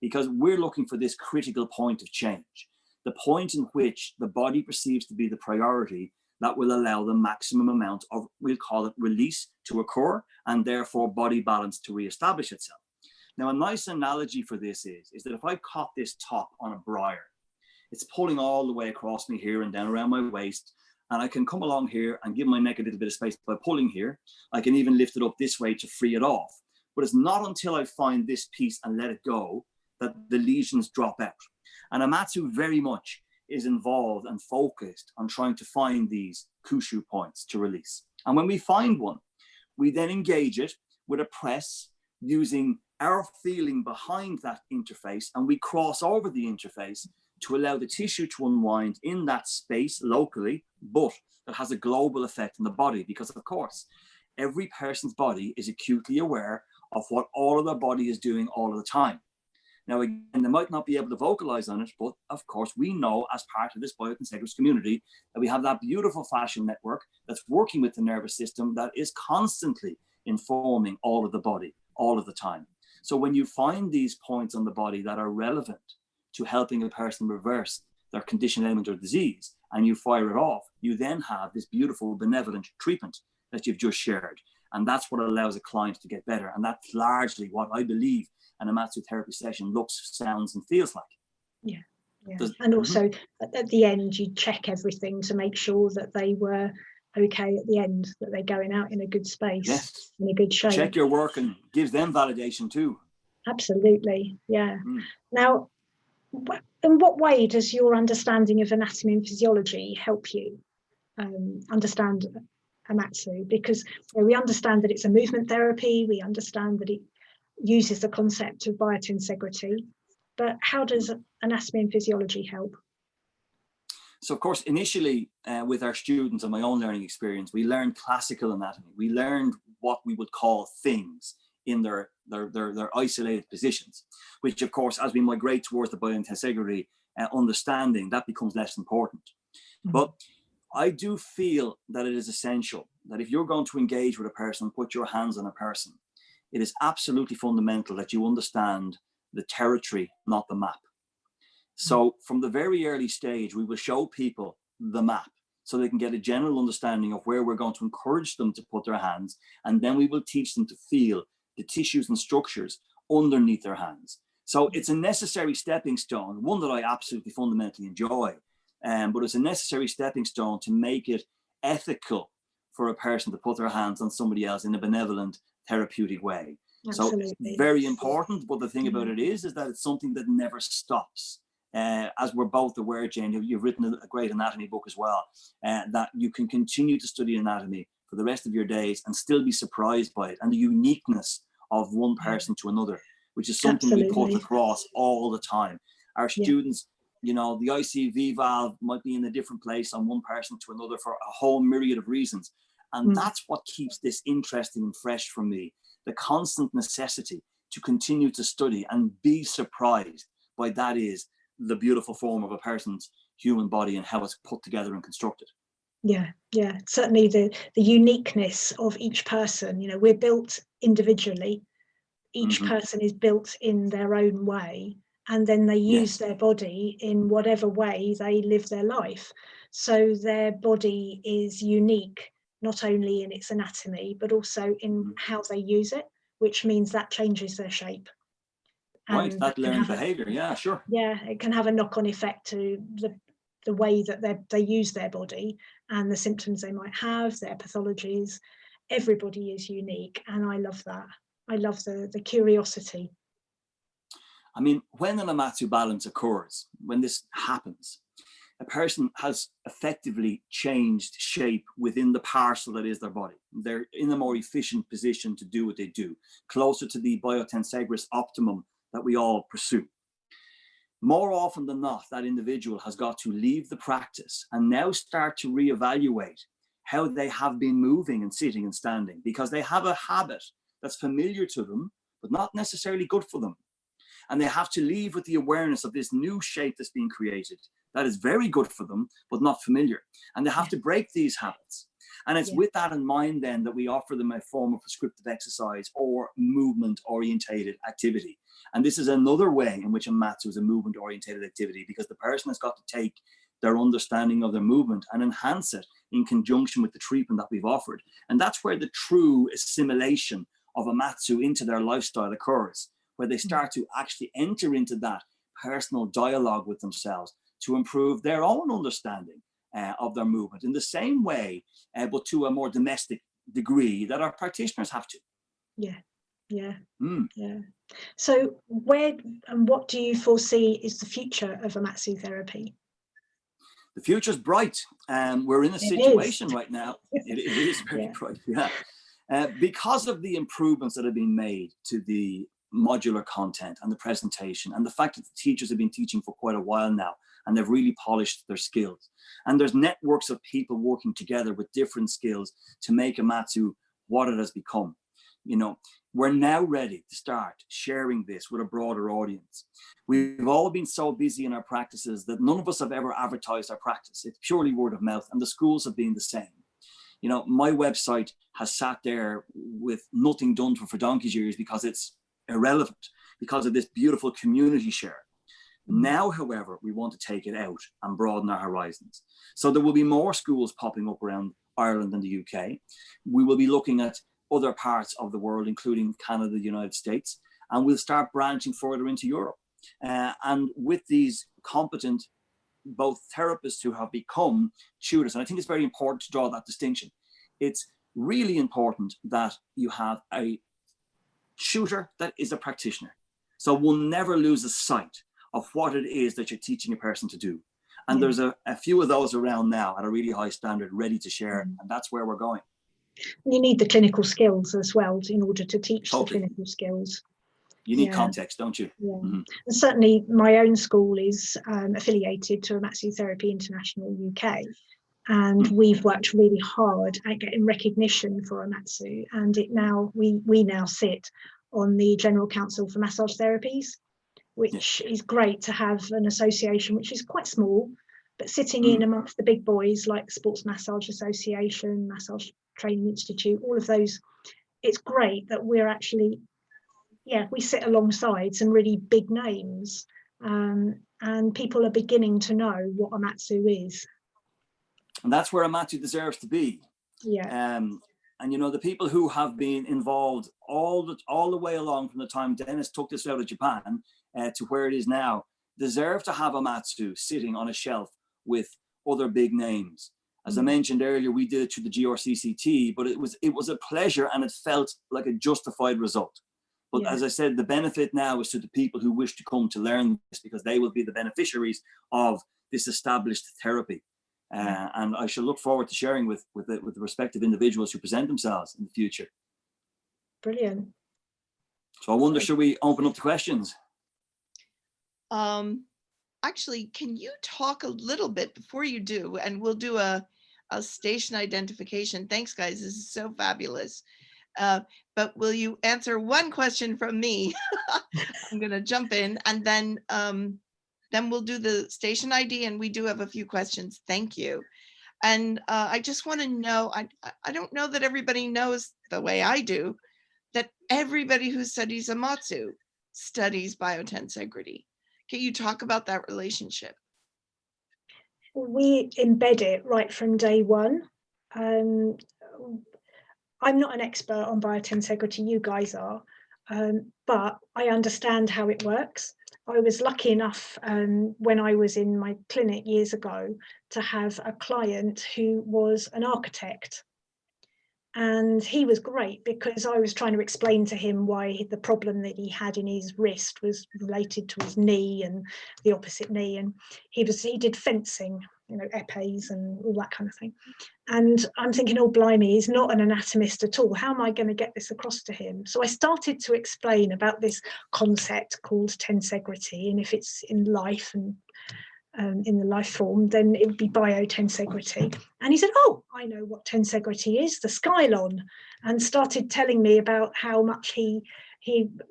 because we're looking for this critical point of change, the point in which the body perceives to be the priority that will allow the maximum amount of, we'll call it release to occur, and therefore body balance to reestablish itself. Now, a nice analogy for this is that if I caught this top on a briar, it's pulling all the way across me here and down around my waist, and I can come along here and give my neck a little bit of space by pulling here. I can even lift it up this way to free it off. But it's not until I find this piece and let it go that the lesions drop out. And Amatsu very much is involved and focused on trying to find these kushu points to release. And when we find one, we then engage it with a press using our feeling behind that interface, and we cross over the interface to allow the tissue to unwind in that space locally, but that has a global effect on the body, because of course, every person's body is acutely aware of what all of their body is doing all of the time. Now, again, they might not be able to vocalize on it, but of course, we know as part of this Biotensegrity community that we have that beautiful fascial network that's working with the nervous system that is constantly informing all of the body all of the time. So when you find these points on the body that are relevant to helping a person reverse their condition, ailment, or disease, and you fire it off, you then have this beautiful benevolent treatment that you've just shared. And that's what allows a client to get better. And that's largely what I believe an Amatsu therapy session looks, sounds, and feels like. Yeah. And also at the end, you check everything to make sure that they were okay at the end, that they're going out in a good space, yes, in a good shape. Check your work and gives them validation too. Absolutely, yeah. Now, in what way does your understanding of anatomy and physiology help you understand Amatsu? Because we understand that it's a movement therapy, we understand that it uses the concept of biotensegrity, but how does anatomy and physiology help? So of course, initially with our students and my own learning experience, we learned classical anatomy. We learned what we would call things in their isolated positions, which of course, as we migrate towards the biotensegrity understanding, that becomes less important. But I do feel that it is essential that if you're going to engage with a person, put your hands on a person, it is absolutely fundamental that you understand the territory, not the map. So from the very early stage, we will show people the map so they can get a general understanding of where we're going to encourage them to put their hands. And then we will teach them to feel the tissues and structures underneath their hands. So it's a necessary stepping stone, one that I absolutely fundamentally enjoy. But it's a necessary stepping stone to make it ethical for a person to put their hands on somebody else in a benevolent, therapeutic way. Absolutely. So it's very important. But the thing about it is that it's something that never stops. As we're both aware, Jane, you've written a great anatomy book as well, that you can continue to study anatomy for the rest of your days and still be surprised by it and the uniqueness of one person to another, which is something we put across all the time. Our students, you know, the ICV valve might be in a different place on one person to another for a whole myriad of reasons. And that's what keeps this interesting and fresh for me, the constant necessity to continue to study and be surprised by that is the beautiful form of a person's human body and how it's put together and constructed. Yeah, certainly the uniqueness of each person. You know, we're built individually. Each person is built in their own way, and then they use their body in whatever way they live their life. So their body is unique, not only in its anatomy, but also in how they use it, which means that changes their shape. Right, that learned behavior, sure. Yeah, it can have a knock-on effect to the way that they use their body and the symptoms they might have, their pathologies. Everybody is unique, and I love that. I love the curiosity. I mean, when an Amatsu balance occurs, when this happens, a person has effectively changed shape within the parcel that is their body. They're in a more efficient position to do what they do, closer to the biotensegris optimum that we all pursue. More often than not, that individual has got to leave the practice and now start to reevaluate how they have been moving and sitting and standing, because they have a habit that's familiar to them, but not necessarily good for them. And they have to leave with the awareness of this new shape that's being created that is very good for them, but not familiar. And they have to break these habits. And it's with that in mind then that we offer them a form of prescriptive exercise or movement-orientated activity. And this is another way in which Amatsu is a movement-orientated activity, because the person has got to take their understanding of their movement and enhance it in conjunction with the treatment that we've offered. And that's where the true assimilation of Amatsu into their lifestyle occurs, where they start to actually enter into that personal dialogue with themselves to improve their own understanding of their movement in the same way, but to a more domestic degree that our practitioners have to. Yeah. So where and what do you foresee is the future of Amatsu therapy? The future's bright. We're in a situation right now. It is very bright, because of the improvements that have been made to the modular content and the presentation, and the fact that the teachers have been teaching for quite a while now, and they've really polished their skills. And there's networks of people working together with different skills to make Amatsu what it has become. You know, we're now ready to start sharing this with a broader audience. We've all been so busy in our practices that none of us have ever advertised our practice. It's purely word of mouth, and the schools have been the same. You know, my website has sat there with nothing done for donkey's years because it's irrelevant, because of this beautiful community share. Now, however, we want to take it out and broaden our horizons. So there will be more schools popping up around Ireland and the UK. We will be looking at other parts of the world, including Canada, the United States, and we'll start branching further into Europe. And with these competent, both therapists who have become tutors, and I think it's very important to draw that distinction. It's really important that you have a tutor that is a practitioner. So we'll never lose a sight of what it is that you're teaching a person to do. And there's a few of those around now at a really high standard, ready to share, and that's where we're going. You need the clinical skills as well in order to teach the clinical skills. You need context, don't you? Yeah. And certainly my own school is affiliated to Amatsu Therapy International UK. And we've worked really hard at getting recognition for Amatsu. And we now sit on the General Council for Massage Therapies, which is great to have an association which is quite small, but sitting in amongst the big boys like the Sports Massage Association, Massage Training Institute, all of those. It's great that we're actually, we sit alongside some really big names, and people are beginning to know what Amatsu is. And that's where Amatsu deserves to be. Yeah. And you know, the people who have been involved all the way along from the time Dennis took this out of Japan to where it is now, deserve to have Amatsu sitting on a shelf with other big names. As I mentioned earlier, we did it through the GRCCT, but it was a pleasure and it felt like a justified result. But as I said, the benefit now is to the people who wish to come to learn this, because they will be the beneficiaries of this established therapy. And I shall look forward to sharing with the respective individuals who present themselves in the future. Brilliant. So I wonder, should we open up to questions? Actually, can you talk a little bit before you do, and we'll do a station identification. Thanks, guys. This is so fabulous. But will you answer one question from me? I'm going to jump in, and then we'll do the station ID, and we do have a few questions. Thank you. And I just want to know, I don't know that everybody knows the way I do, that everybody who studies Amatsu studies Biotensegrity. Can you talk about that relationship? We embed it right from day one. I'm not an expert on Biotensegrity, you guys are, but I understand how it works. I was lucky enough when I was in my clinic years ago to have a client who was an architect. And he was great because I was trying to explain to him why the problem that he had in his wrist was related to his knee and the opposite knee. And he did fencing, you know, épées and all that kind of thing. And I'm thinking, oh, blimey, he's not an anatomist at all. How am I going to get this across to him? So I started to explain about this concept called tensegrity, and if it's in life and in the life form, then it would be biotensegrity. And he said, oh, I know what tensegrity is, the skylon, and started telling me about how much he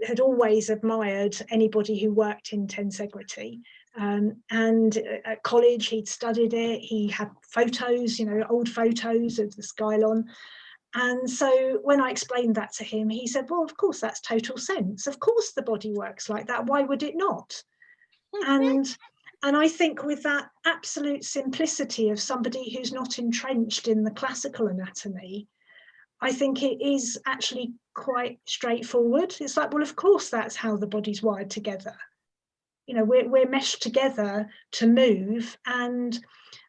had always admired anybody who worked in tensegrity. And at college, he'd studied it. He had photos, you know, old photos of the skylon. And so when I explained that to him, he said, well, of course, that's total sense. Of course, the body works like that. Why would it not? And I think with that absolute simplicity of somebody who's not entrenched in the classical anatomy, I think it is actually quite straightforward. It's like, well, of course, that's how the body's wired together. You know, we're meshed together to move, and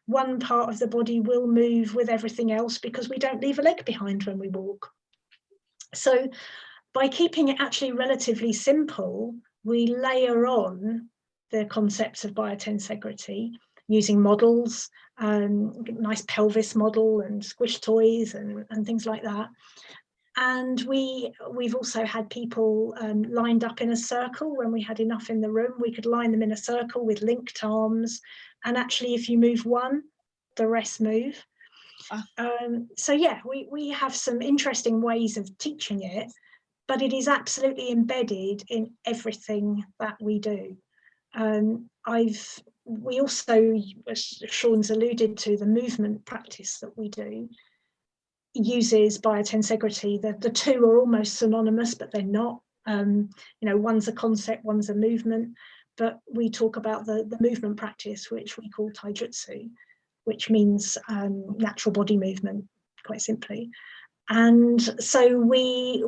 one part of the body will move with everything else because we don't leave a leg behind when we walk. So by keeping it actually relatively simple, we layer on the concepts of biotensegrity using models, nice pelvis model and squish toys and things like that. And we've also had people lined up in a circle. When we had enough in the room, we could line them in a circle with linked arms. And actually, if you move one, the rest move. So yeah, we have some interesting ways of teaching it, but it is absolutely embedded in everything that we do. We also, as Seán's alluded to, the movement practice that we do uses biotensegrity. The two are almost synonymous, but they're not. You know, one's a concept, one's a movement, but we talk about the movement practice, which we call taijutsu, which means natural body movement, quite simply. And so we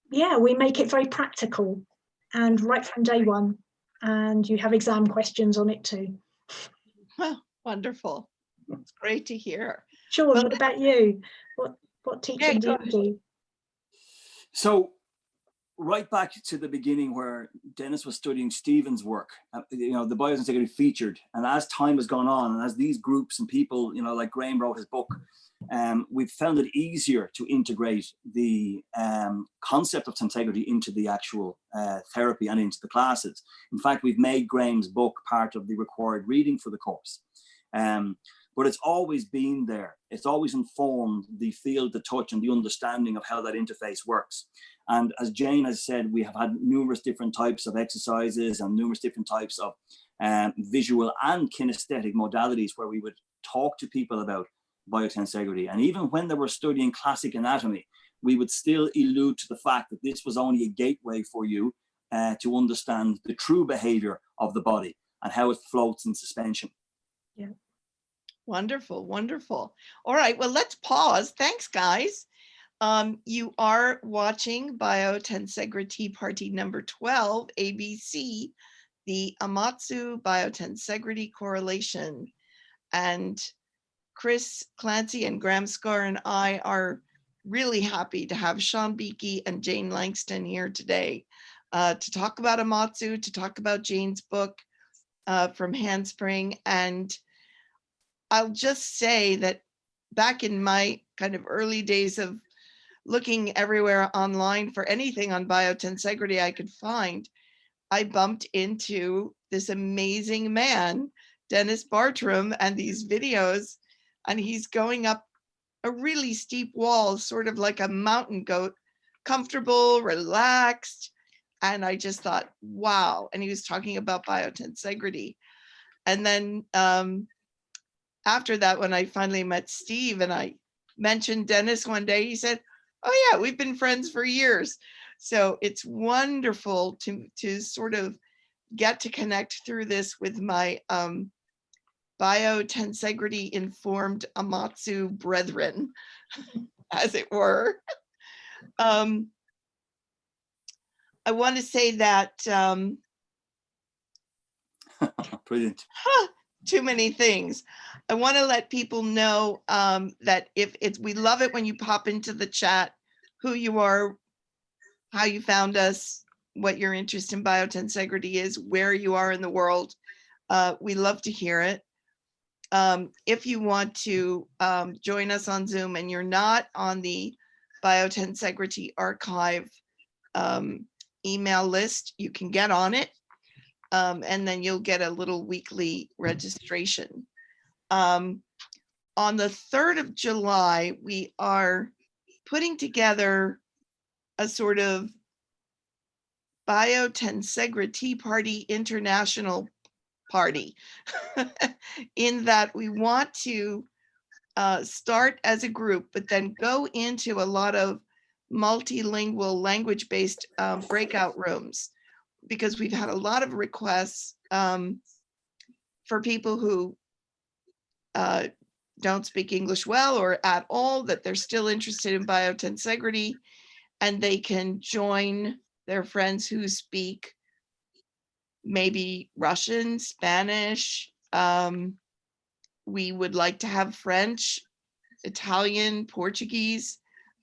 make it very practical, and right from day one, and you have exam questions on it too. Well, wonderful. It's great to hear. Seán, Well, what about you? What teaching do you do? So right back to the beginning where Dennis was studying Stephen's work, you know, the Biotensegrity featured, and as time has gone on, and as these groups and people, you know, like Graham wrote his book, we've found it easier to integrate the concept of tensegrity into the actual therapy and into the classes. In fact, we've made Graham's book part of the required reading for the course. But it's always been there. It's always informed the feel, the touch, and the understanding of how that interface works. And as Jane has said, we have had numerous different types of exercises and numerous different types of visual and kinesthetic modalities where we would talk to people about biotensegrity. And even when they were studying classic anatomy, we would still allude to the fact that this was only a gateway for you to understand the true behavior of the body and how it floats in suspension. Yeah. Wonderful, wonderful. All right, well, let's pause. Thanks, guys. You are watching Biotensegrity Party number 12, ABC, the Amatsu Biotensegrity Correlation. And Chris Clancy and Graham Scar and I are really happy to have Seán Beakey and Jane Langston here today to talk about Amatsu, to talk about Jane's book from Handspring. And I'll just say that back in my kind of early days of looking everywhere online for anything on biotensegrity I could find, I bumped into this amazing man, Dennis Bartram, and these videos, and he's going up a really steep wall, sort of like a mountain goat, comfortable, relaxed. And I just thought, wow. And he was talking about biotensegrity. And then after that, when I finally met Steve and I mentioned Dennis one day, he said, oh yeah, we've been friends for years. So it's wonderful to sort of get to connect through this with my biotensegrity informed Amatsu brethren, as it were. I want to say that Brilliant. too many things. I want to let people know that if it's, we love it when you pop into the chat, who you are, how you found us, what your interest in biotensegrity is, where you are in the world. We love to hear it. If you want to join us on Zoom and you're not on the Biotensegrity archive email list, you can get on it. And then you'll get a little weekly registration. On the 3rd of July, we are putting together a sort of Biotensegrity Party International Party, in that we want to start as a group, but then go into a lot of multilingual language-based breakout rooms, because we've had a lot of requests for people who don't speak English well or at all, that they're still interested in biotensegrity, and they can join their friends who speak maybe Russian, Spanish. We would like to have French, Italian, Portuguese.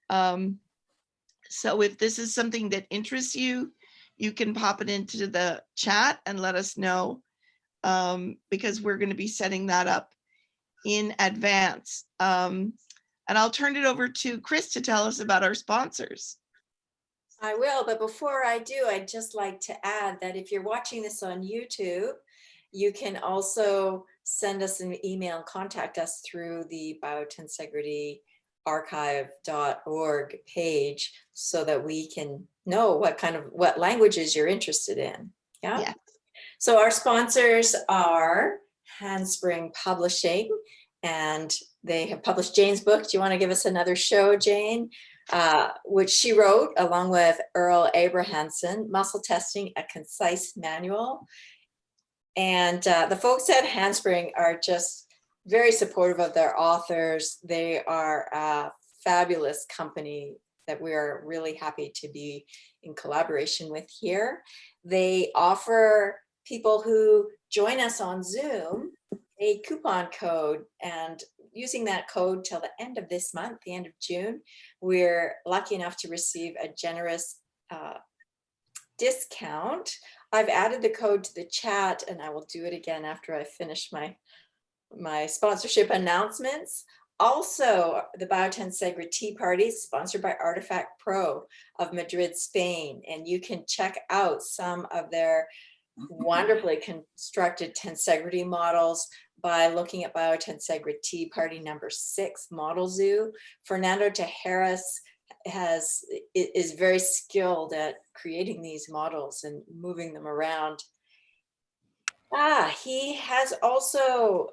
So if this is something that interests you, you can pop it into the chat and let us know, because we're going to be setting that up in advance. And I'll turn it over to Chris to tell us about our sponsors. I will, but before I do, I'd just like to add that if you're watching this on YouTube, you can also send us an email and contact us through the biotensegrityarchive.org page so that we can know what languages you're interested in. Yeah. So our sponsors are Handspring Publishing, and they have published Jane's book. Do you want to give us another show, Jane? Which she wrote along with Earl Abrahamson, Muscle Testing, a Concise Manual. And the folks at Handspring are just very supportive of their authors. They are a fabulous company that we are really happy to be in collaboration with here. They offer people who join us on Zoom a coupon code, and using that code till the end of this month, the end of June, we're lucky enough to receive a generous discount. I've added the code to the chat, and I will do it again after I finish my sponsorship announcements. Also, the Biotensegrity Party, sponsored by Artifact Pro of Madrid, Spain, and you can check out some of their wonderfully constructed tensegrity models by looking at Biotensegrity Party number 6, Model Zoo. Fernando Tejeras is very skilled at creating these models and moving them around. He has also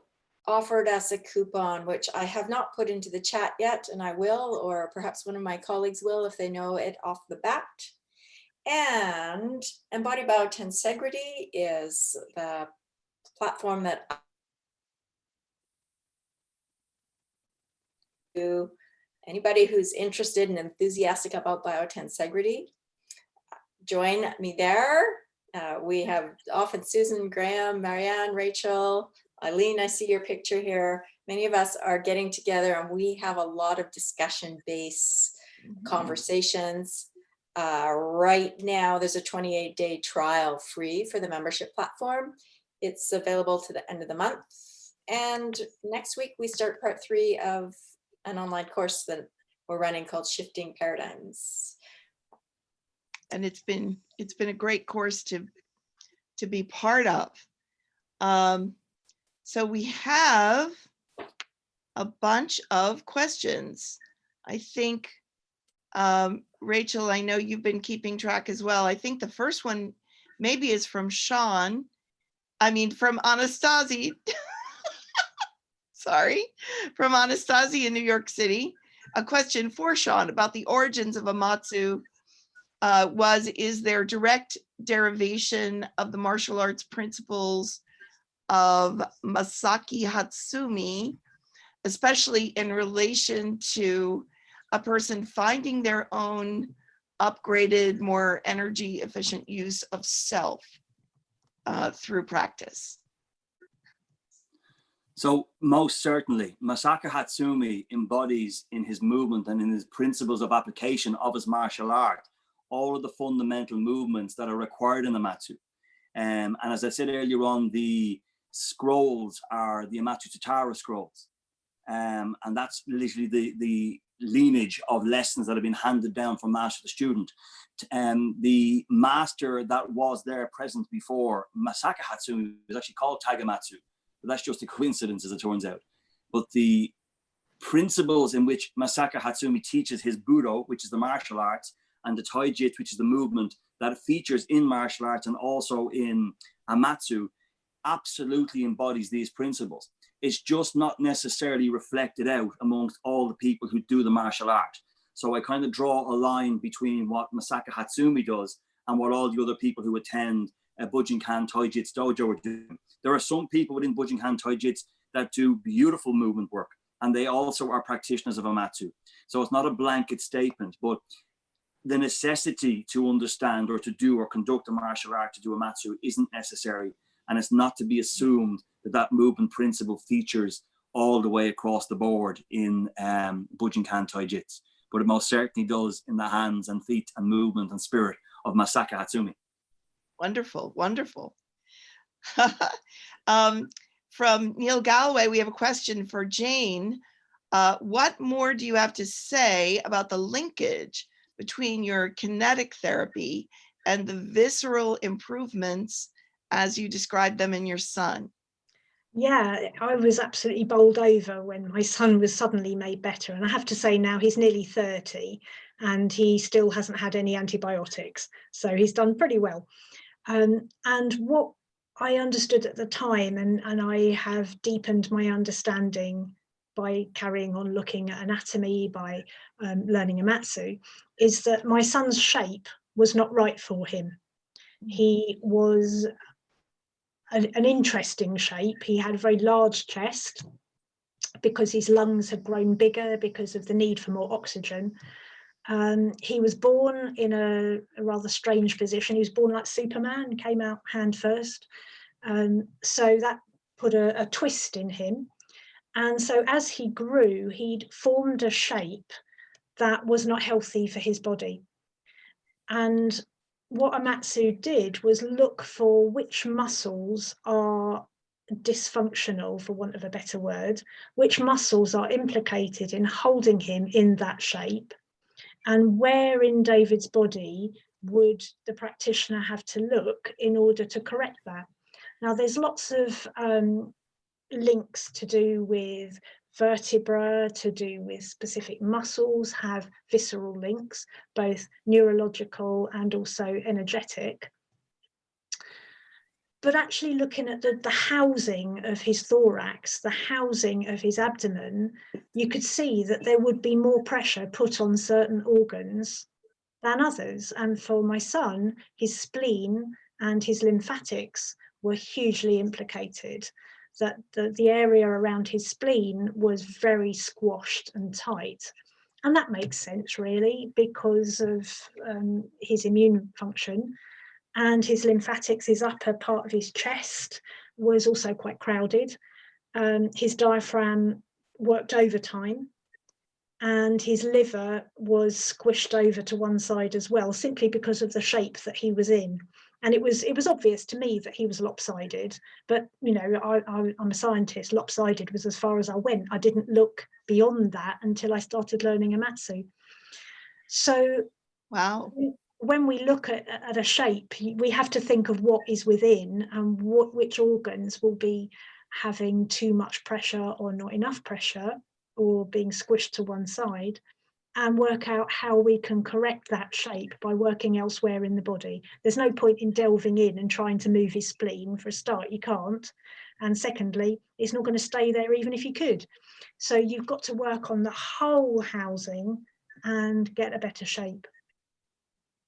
offered us a coupon, which I have not put into the chat yet, and I will, or perhaps one of my colleagues will if they know it off the bat. And Embody Biotensegrity is the platform that anybody who's interested and enthusiastic about biotensegrity, join me there. We have often Susan, Graham, Marianne, Rachel, Eileen, I see your picture here. Many of us are getting together and we have a lot of discussion-based conversations. Right now, there's a 28-day trial free for the membership platform. It's available to the end of the month. And next week, we start part 3 of an online course that we're running called Shifting Paradigms. And it's been a great course to be part of. So we have a bunch of questions. I think, Rachel, I know you've been keeping track as well. I think the first one maybe is from Seán. From Anastasia. Sorry, from Anastasia in New York City. A question for Seán about the origins of Amatsu is there direct derivation of the martial arts principles of Masaaki Hatsumi, especially in relation to a person finding their own upgraded, more energy efficient use of self through practice? So most certainly, Masaaki Hatsumi embodies in his movement and in his principles of application of his martial art all of the fundamental movements that are required in Amatsu. And as I said earlier on, the scrolls are the Amatsu Tatara scrolls. And that's literally the lineage of lessons that have been handed down from master to student. The master that was there present before Masaaki Hatsumi was actually called Tagematsu. But that's just a coincidence, as it turns out. But the principles in which Masaaki Hatsumi teaches his Budo, which is the martial arts, and the Taijutsu, which is the movement that features in martial arts and also in Amatsu, absolutely embodies these principles. It's just not necessarily reflected out amongst all the people who do the martial art. So I kind of draw a line between what Masaaki Hatsumi does and what all the other people who attend Bujinkan Taijutsu dojo are doing. There are some people within Bujinkan Taijutsu that do beautiful movement work, and they also are practitioners of Amatsu. So it's not a blanket statement, but the necessity to understand or to do or conduct a martial art to do Amatsu isn't necessary. And it's not to be assumed that that movement principle features all the way across the board in Bujinkan Taijutsu, but it most certainly does in the hands and feet and movement and spirit of Masaka Hatsumi. Wonderful, wonderful. From Neil Galloway, we have a question for Jane. What more do you have to say about the linkage between your kinetic therapy and the visceral improvements as you described them in your son? Yeah, I was absolutely bowled over when my son was suddenly made better. And I have to say now he's nearly 30 and he still hasn't had any antibiotics. So he's done pretty well. And what I understood at the time, and I have deepened my understanding by carrying on looking at anatomy, by learning Amatsu, is that my son's shape was not right for him. He was an interesting shape. He had a very large chest because his lungs had grown bigger because of the need for more oxygen. He was born in a rather strange position. He was born like Superman, came out hand first. So that put a twist in him. And so as he grew, he'd formed a shape that was not healthy for his body. And what Amatsu did was look for which muscles are dysfunctional, for want of a better word, which muscles are implicated in holding him in that shape, and where in David's body would the practitioner have to look in order to correct that. Now, there's lots of links to do with vertebra, to do with specific muscles, have visceral links, both neurological and also energetic. But actually looking at the housing of his thorax, the housing of his abdomen, you could see that there would be more pressure put on certain organs than others. And for my son, his spleen and his lymphatics were hugely implicated, that the area around his spleen was very squashed and tight. And that makes sense, really, because of his immune function. And his lymphatics, his upper part of his chest, was also quite crowded. His diaphragm worked overtime, and his liver was squished over to one side as well, simply because of the shape that he was in. And it was obvious to me that he was lopsided, but you know, I'm a scientist. Lopsided was as far as I went. I didn't look beyond that until I started learning Amatsu. So, Wow. When we look at a shape, we have to think of what is within and which organs will be having too much pressure or not enough pressure or being squished to one side, and work out how we can correct that shape by working elsewhere in the body. There's no point in delving in and trying to move his spleen. For a start, you can't. And secondly, it's not going to stay there even if you could. So you've got to work on the whole housing and get a better shape.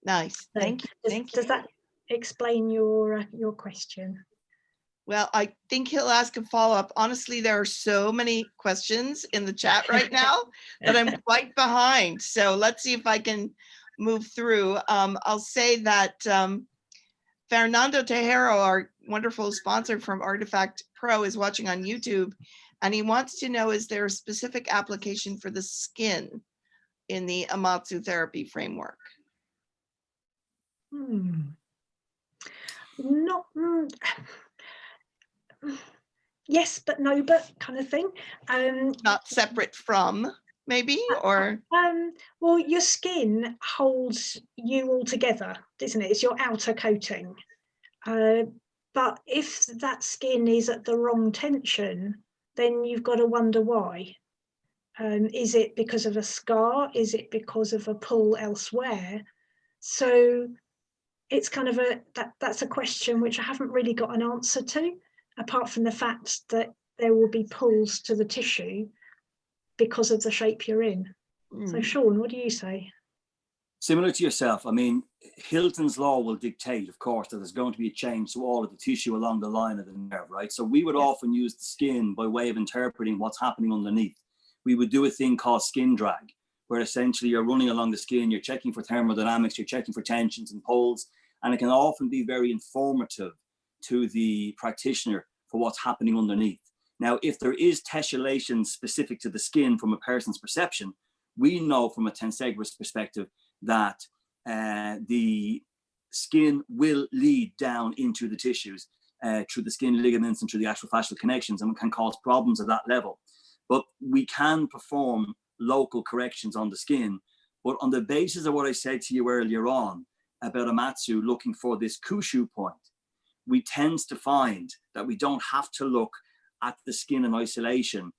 Nice. Thank you. Thank you. Does that explain your question? Well, I think he'll ask a follow-up. Honestly, there are so many questions in the chat right now that I'm quite behind. So let's see if I can move through. I'll say that Fernando Tejero, our wonderful sponsor from Artifact Pro, is watching on YouTube, and he wants to know, is there a specific application for the skin in the Amatsu therapy framework? Not yes, but no, but kind of thing. Not separate from, maybe, or? Well, your skin holds you all together, isn't it? It's your outer coating. But if that skin is at the wrong tension, then you've got to wonder why. Is it because of a scar? Is it because of a pull elsewhere? So it's kind of that's a question which I haven't really got an answer to, apart from the fact that there will be pulls to the tissue because of the shape you're in. So Seán, what do you say? Similar to yourself, I mean, Hilton's law will dictate, of course, that there's going to be a change to all of the tissue along the line of the nerve, right? So we would often use the skin by way of interpreting what's happening underneath. We would do a thing called skin drag, where essentially you're running along the skin, you're checking for thermodynamics, you're checking for tensions and pulls, and it can often be very informative to the practitioner for what's happening underneath. Now, if there is tessellation specific to the skin from a person's perception, we know from a tensegrist perspective that the skin will lead down into the tissues through the skin ligaments and through the actual fascial connections, and can cause problems at that level. But we can perform local corrections on the skin. But on the basis of what I said to you earlier on about Amatsu looking for this Kushu point, we tend to find that we don't have to look at the skin in isolation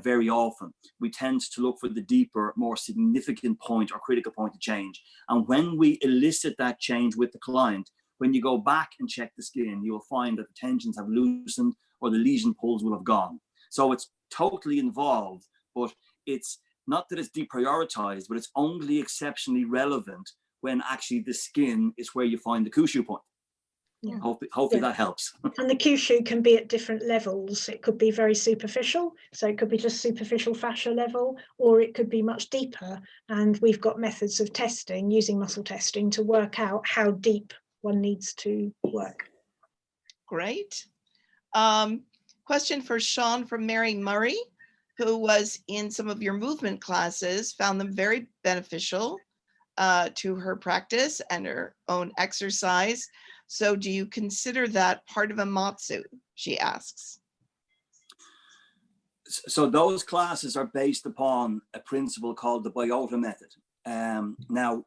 very often. We tend to look for the deeper, more significant point or critical point of change. And when we elicit that change with the client, when you go back and check the skin, you will find that the tensions have loosened or the lesion pulls will have gone. So it's totally involved, but it's not that it's deprioritized, but it's only exceptionally relevant when actually the skin is where you find the Kushu point. Yeah. Hopefully that helps. And the Kushu can be at different levels. It could be very superficial, so it could be just superficial fascia level, or it could be much deeper. And we've got methods of testing, using muscle testing, to work out how deep one needs to work. Great. Question for Seán from Mary Murray, who was in some of your movement classes, found them very beneficial to her practice and her own exercise. So do you consider that part of Amatsu, she asks? So those classes are based upon a principle called the Biota method. Now,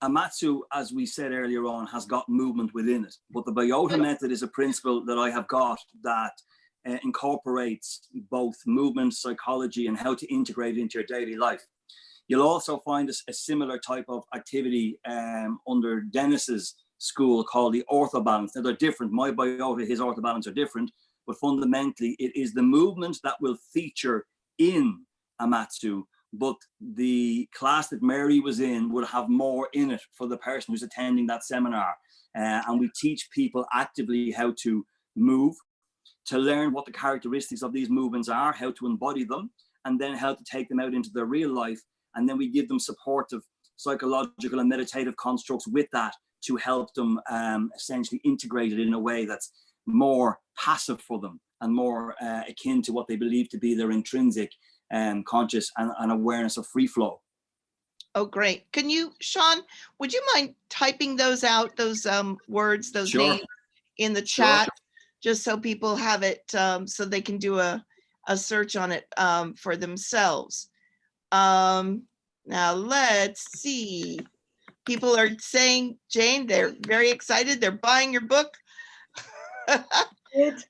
Amatsu, as we said earlier on, has got movement within it, but the Biota method is a principle that I have got that incorporates both movement, psychology, and how to integrate it into your daily life. You'll also find a similar type of activity under Dennis's school called the orthobalance. Now they're different. My Biota, his orthobalance are different, but fundamentally it is the movement that will feature in Amatsu, but the class that Mary was in would have more in it for the person who's attending that seminar. And we teach people actively how to move, to learn what the characteristics of these movements are, how to embody them, and then how to take them out into their real life. And then we give them supportive psychological and meditative constructs with that to help them essentially integrate it in a way that's more passive for them and more akin to what they believe to be their intrinsic conscious and awareness of free flow. Oh, great. Can you, Seán, would you mind typing those out, those words, those Sure. names in the chat, just so people have it, so they can do a search on it for themselves. Now let's see. People are saying, Jane, they're very excited. They're buying your book. Good.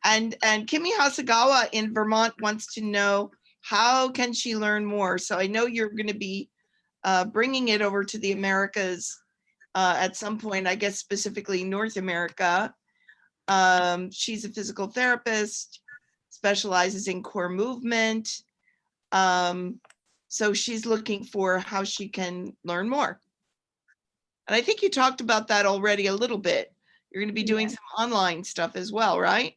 And Kimi Hasegawa in Vermont wants to know, how can she learn more? So I know you're going to be bringing it over to the Americas at some point, I guess specifically North America. She's a physical therapist, specializes in core movement. So she's looking for how she can learn more. And I think you talked about that already a little bit. You're going to be doing some online stuff as well, right?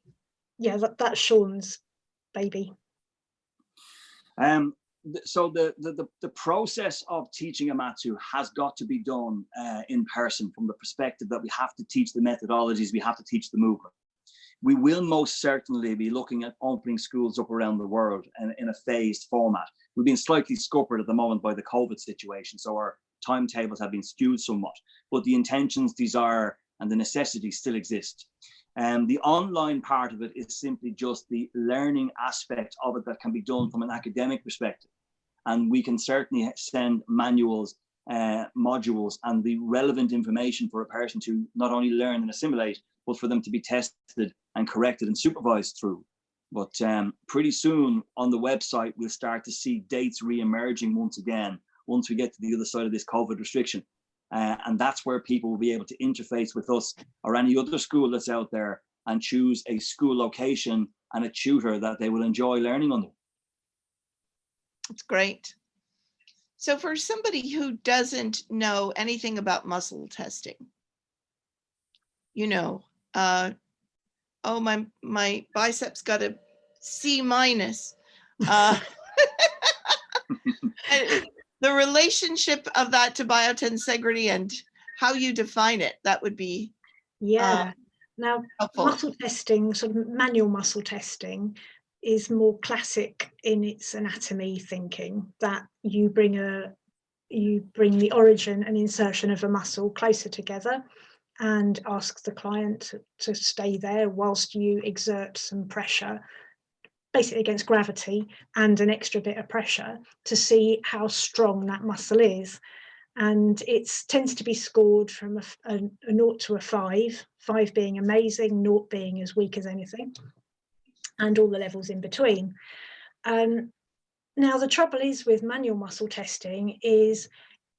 Yeah, that's Seán's baby. So the process of teaching Amatsu has got to be done in person, from the perspective that we have to teach the methodologies, we have to teach the movement. We will most certainly be looking at opening schools up around the world and in a phased format. We've been slightly scuppered at the moment by the COVID situation, so our timetables have been skewed somewhat, but the intentions, desire, and the necessity still exist. The online part of it is simply just the learning aspect of it that can be done from an academic perspective. And we can certainly send manuals, modules, and the relevant information for a person to not only learn and assimilate, but for them to be tested and corrected and supervised through. But pretty soon on the website, we'll start to see dates re-emerging once again, once we get to the other side of this COVID restriction. And that's where people will be able to interface with us or any other school that's out there and choose a school location and a tutor that they will enjoy learning under. That's great. So for somebody who doesn't know anything about muscle testing, you know, oh, my biceps got a C minus. And the relationship of that to biotensegrity and how you define it, that would be Yeah. Now, helpful. muscle testing, sort of manual muscle testing, is more classic in its anatomy thinking, that you bring the origin and insertion of a muscle closer together and ask the client to stay there whilst you exert some pressure, basically against gravity and an extra bit of pressure, to see how strong that muscle is. And it tends to be scored from a 0 to a 5, 5 being amazing, 0 being as weak as anything, and all the levels in between. Now, the trouble is with manual muscle testing is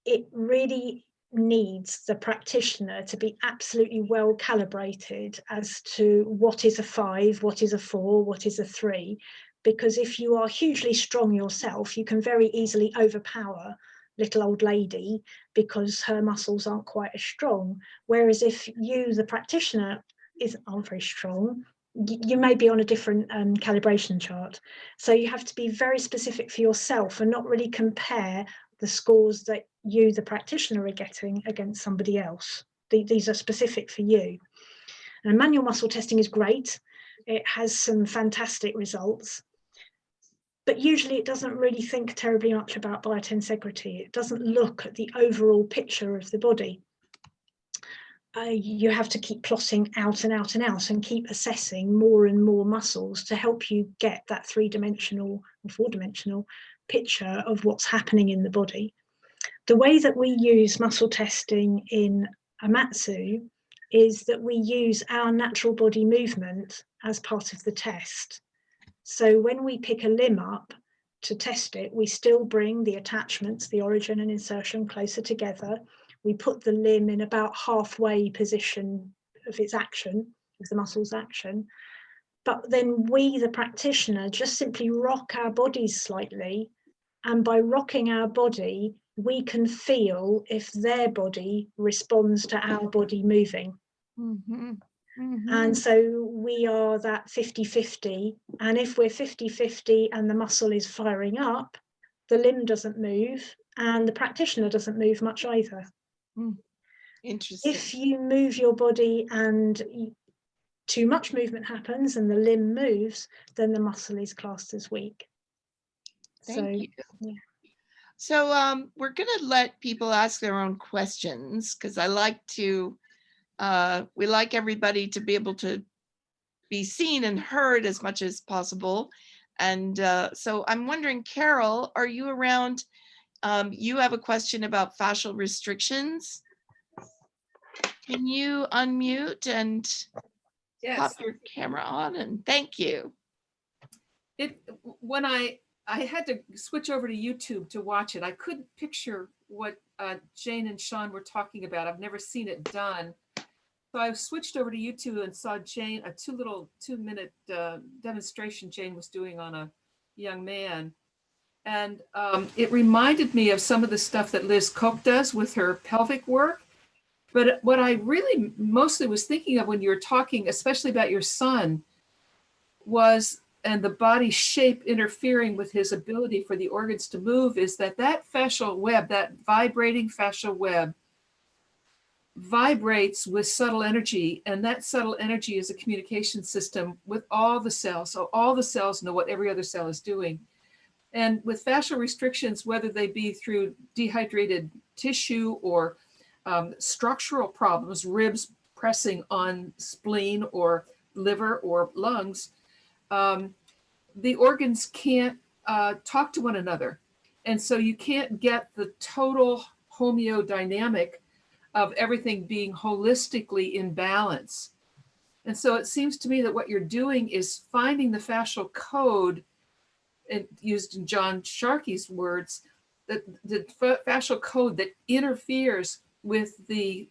it really needs the practitioner to be absolutely well calibrated as to what is a 5, what is a 4, what is a 3, because if you are hugely strong yourself, you can very easily overpower little old lady because her muscles aren't quite as strong. Whereas if you, the practitioner, aren't very strong, you may be on a different calibration chart. So you have to be very specific for yourself and not really compare the scores that you, the practitioner, are getting against somebody else. These are specific for you. And manual muscle testing is great. It has some fantastic results. But usually it doesn't really think terribly much about biotensegrity. It doesn't look at the overall picture of the body. You have to keep plotting out and out and out and keep assessing more and more muscles to help you get that 3-dimensional or 4-dimensional picture of what's happening in the body. The way that we use muscle testing in Amatsu is that we use our natural body movement as part of the test. So when we pick a limb up to test it, we still bring the attachments, the origin and insertion, closer together. We put the limb in about halfway position of its action, of the muscle's action. But then we, the practitioner, just simply rock our bodies slightly. And by rocking our body, we can feel if their body responds to our body moving. Mm-hmm. Mm-hmm. And so we are that 50-50. And if we're 50-50 and the muscle is firing up, the limb doesn't move and the practitioner doesn't move much either. Interesting. If you move your body and too much movement happens and the limb moves, then the muscle is classed as weak. Thank you. Yeah. So we're going to let people ask their own questions because I like to, we like everybody to be able to be seen and heard as much as possible. And so I'm wondering, Carol, are you around? You have a question about fascial restrictions. Can you unmute and pop your camera on? And thank you. When I had to switch over to YouTube to watch it, I couldn't picture what Jane and Seán were talking about. I've never seen it done. So I switched over to YouTube and saw Jane, a 2-minute demonstration Jane was doing on a young man. And it reminded me of some of the stuff that Liz Koch does with her pelvic work. But what I really mostly was thinking of when you were talking, especially about your son, was, and the body shape interfering with his ability for the organs to move, is that fascial web, that vibrating fascial web, vibrates with subtle energy, and that subtle energy is a communication system with all the cells. So all the cells know what every other cell is doing. And with fascial restrictions, whether they be through dehydrated tissue or structural problems, ribs pressing on spleen or liver or lungs, the organs can't talk to one another. And so you can't get the total homeodynamic of everything being holistically in balance. And so it seems to me that what you're doing is finding the fascial code, and used in John Sharkey's words, that the fascial code that interferes with the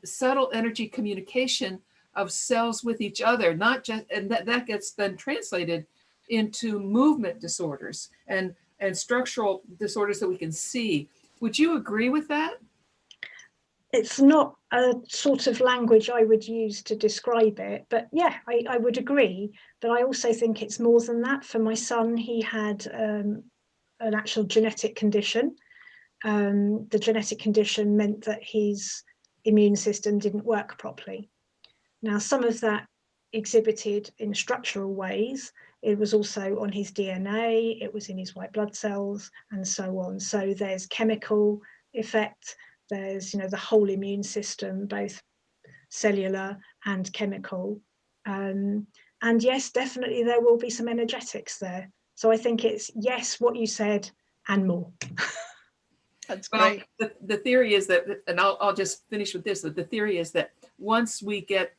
subtle energy communication of cells with each other, not just, and that gets then translated into movement disorders and and structural disorders that we can see. Would you agree with that? It's not a sort of language I would use to describe it, but yeah, I would agree. But I also think it's more than that. For my son, he had an actual genetic condition. The genetic condition meant that his immune system didn't work properly. Now, some of that exhibited in structural ways. It was also on his DNA, it was in his white blood cells, and so on. So there's chemical effect. There's, you know, the whole immune system, both cellular and chemical. And yes, definitely there will be some energetics there. So I think it's, yes, what you said and more. That's Well, great. the theory is that, and I'll just finish with this, that the theory is that once we get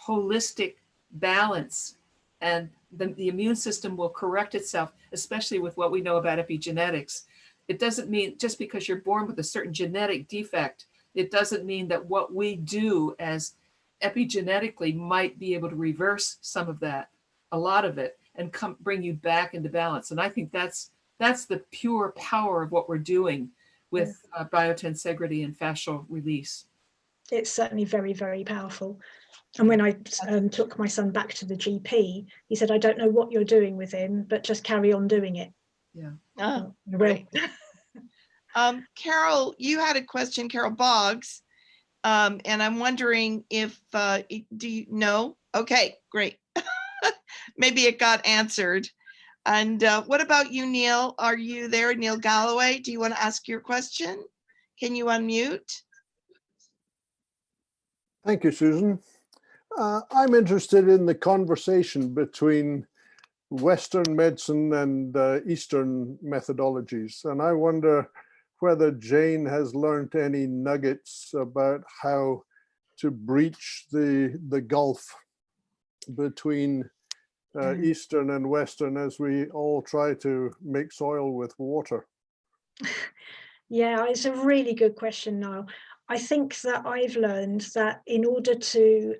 holistic balance, and the immune system will correct itself, especially with what we know about epigenetics. It doesn't mean just because you're born with a certain genetic defect, it doesn't mean that what we do as epigenetically might be able to reverse some of that, a lot of it, and bring you back into balance. And I think that's the pure power of what we're doing with biotensegrity and fascial release. It's certainly very, very powerful. And when I took my son back to the GP, he said, I don't know what you're doing with him, but just carry on doing it. Yeah. Oh, I will. great. Carol, you had a question, Carol Boggs. And I'm wondering if, do you know? Okay, great. Maybe it got answered. And what about you, Neil? Are you there, Neil Galloway? Do you want to ask your question? Can you unmute? Thank you, Susan. I'm interested in the conversation between Western medicine and Eastern methodologies. And I wonder whether Jane has learned any nuggets about how to breach the gulf between Eastern and Western as we all try to make soil with water. Yeah, it's a really good question, Niall. I think that I've learned that in order to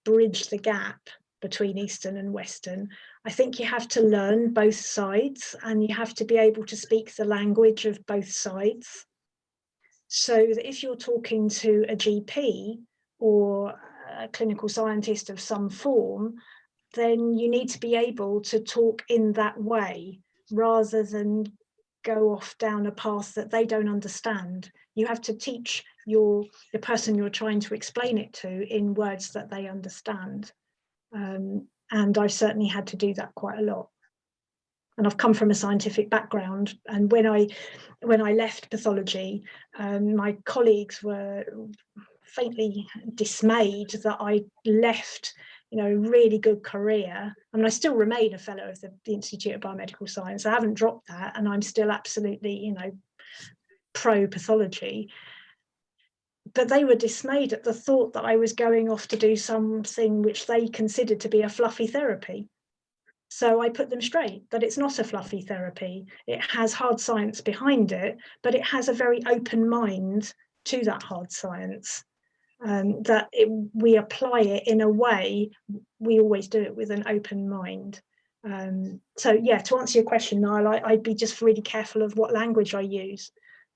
bridge the gap between Eastern and Western, I think you have to learn both sides and you have to be able to speak the language of both sides. So that if you're talking to a GP or a clinical scientist of some form, then you need to be able to talk in that way rather than go off down a path that they don't understand. You have to teach the person you're trying to explain it to in words that they understand. And I've certainly had to do that quite a lot. And I've come from a scientific background. And when I left pathology, my colleagues were faintly dismayed that I left, you know, a really good career. I mean, I still remain a fellow of the Institute of Biomedical Science. I haven't dropped that, and I'm still absolutely, you know, pro pathology. But they were dismayed at the thought that I was going off to do something which they considered to be a fluffy therapy. So I put them straight that it's not a fluffy therapy. It has hard science behind it, but it has a very open mind to that hard science. We apply it in a way, we always do it with an open mind. So yeah, to answer your question, Niall, I'd be just really careful of what language I use,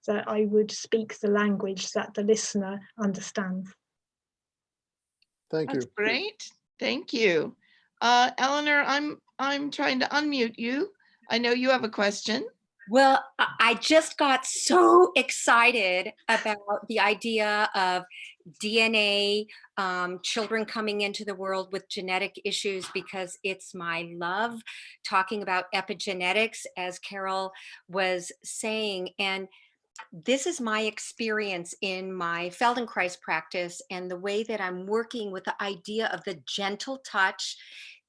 that I would speak the language that the listener understands. Thank you. That's great. Thank you. Eleanor, I'm trying to unmute you. I know you have a question. Well, I just got so excited about the idea of DNA, children coming into the world with genetic issues, because it's my love talking about epigenetics, as Carol was saying. And this is my experience in my Feldenkrais practice and the way that I'm working with the idea of the gentle touch,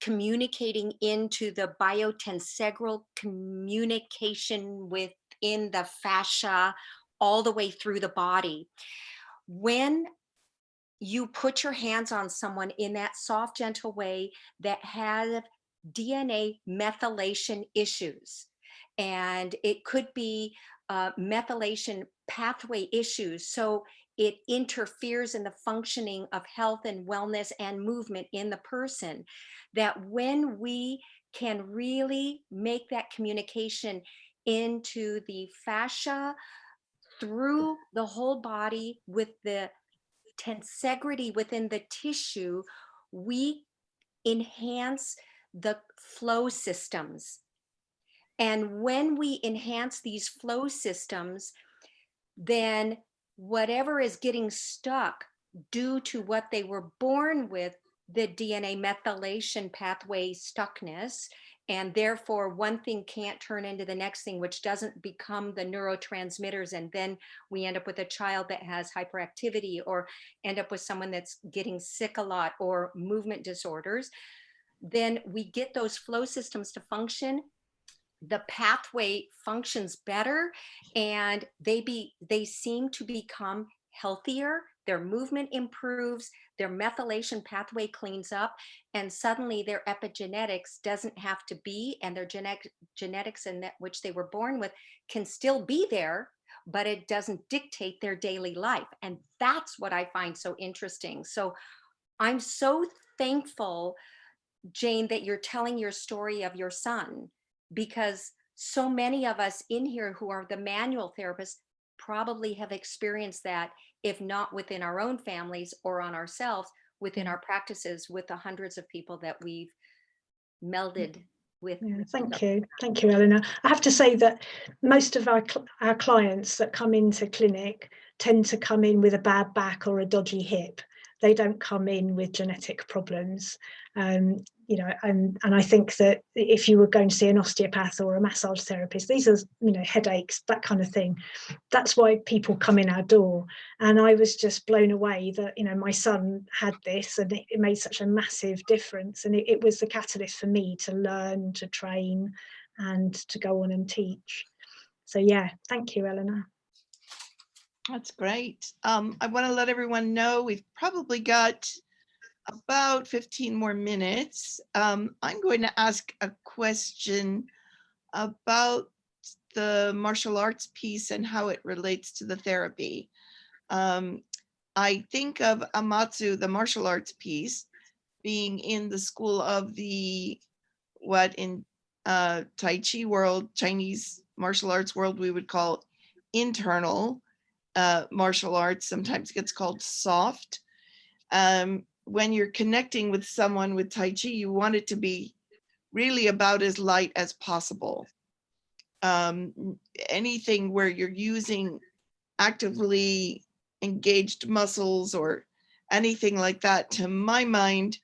communicating into the biotensegral communication within the fascia all the way through the body. When you put your hands on someone in that soft, gentle way that has DNA methylation issues, and it could be methylation pathway issues, so it interferes in the functioning of health and wellness and movement in the person, that when we can really make that communication into the fascia, through the whole body, with the tensegrity within the tissue. We enhance the flow systems. And when we enhance these flow systems, then whatever is getting stuck due to what they were born with, the DNA methylation pathway stuckness, and therefore one thing can't turn into the next thing, which doesn't become the neurotransmitters, and then we end up with a child that has hyperactivity, or end up with someone that's getting sick a lot, or movement disorders. Then we get those flow systems to function, the pathway functions better, and they seem to become healthier, their movement improves, their methylation pathway cleans up, and suddenly their epigenetics doesn't have to be, and their genetics in that which they were born with can still be there, but it doesn't dictate their daily life. And that's what I find so interesting. So I'm so thankful, Jane, that you're telling your story of your son, because so many of us in here who are the manual therapists probably have experienced that, if not within our own families or on ourselves, within our practices with the hundreds of people that we've melded with. Yeah, thank you, Eleanor. I have to say that most of our clients that come into clinic tend to come in with a bad back or a dodgy hip. They don't come in with genetic problems. You know, and I think that if you were going to see an osteopath or a massage therapist, these are, you know, headaches, that kind of thing. That's why people come in our door. And I was just blown away that, you know, my son had this, and it made such a massive difference. And it was the catalyst for me to learn, to train, and to go on and teach. So yeah, thank you, Eleanor. That's great. I want to let everyone know we've probably got about 15 more minutes. I'm going to ask a question about the martial arts piece and how it relates to the therapy. I think of Amatsu, the martial arts piece, being in the school of the, what in Tai Chi world, Chinese martial arts world, we would call internal martial arts, sometimes gets called soft. When you're connecting with someone with Tai Chi, you want it to be really about as light as possible. Anything where you're using actively engaged muscles or anything like that, to my mind,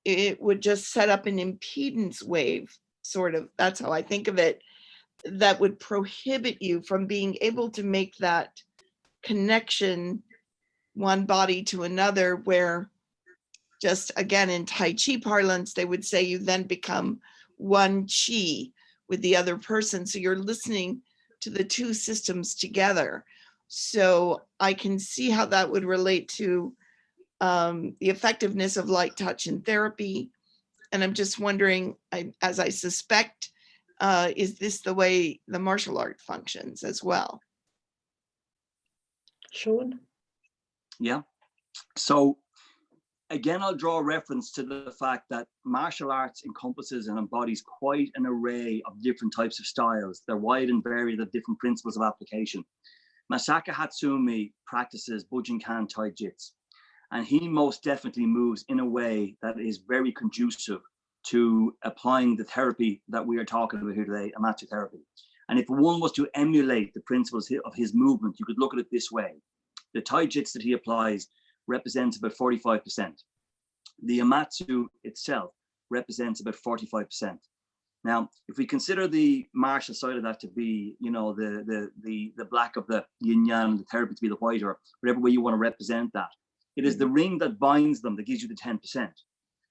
it would just set up an impedance wave, sort of. That's how I think of it. That would prohibit you from being able to make that connection, one body to another, where just, again, in Tai Chi parlance, they would say you then become one chi with the other person. So you're listening to the two systems together. So I can see how that would relate to the effectiveness of light touch in therapy. And I'm just wondering, as I suspect, is this the way the martial art functions as well? Seán? Yeah. So again, I'll draw a reference to the fact that martial arts encompasses and embodies quite an array of different types of styles. They're wide and varied of different principles of application. Masaka Hatsumi practices Bujinkan Taijutsu, and he most definitely moves in a way that is very conducive to applying the therapy that we are talking about here today, Amatsu therapy. And if one was to emulate the principles of his movement, you could look at it this way. The Taijutsu that he applies represents about 45%. The Amatsu itself represents about 45%. Now, if we consider the martial side of that to be, you know, the black of the yin yang, the therapy to be the white, or whatever way you want to represent that, it is the ring that binds them that gives you the 10%.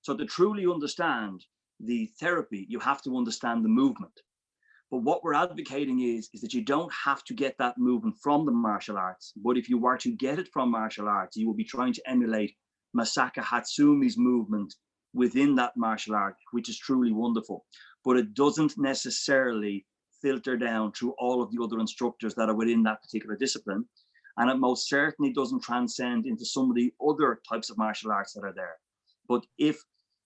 So to truly understand the therapy, you have to understand the movement. But what we're advocating is that you don't have to get that movement from the martial arts. But if you were to get it from martial arts, you will be trying to emulate Masaka Hatsumi's movement within that martial art, which is truly wonderful. But it doesn't necessarily filter down through all of the other instructors that are within that particular discipline. And it most certainly doesn't transcend into some of the other types of martial arts that are there. But if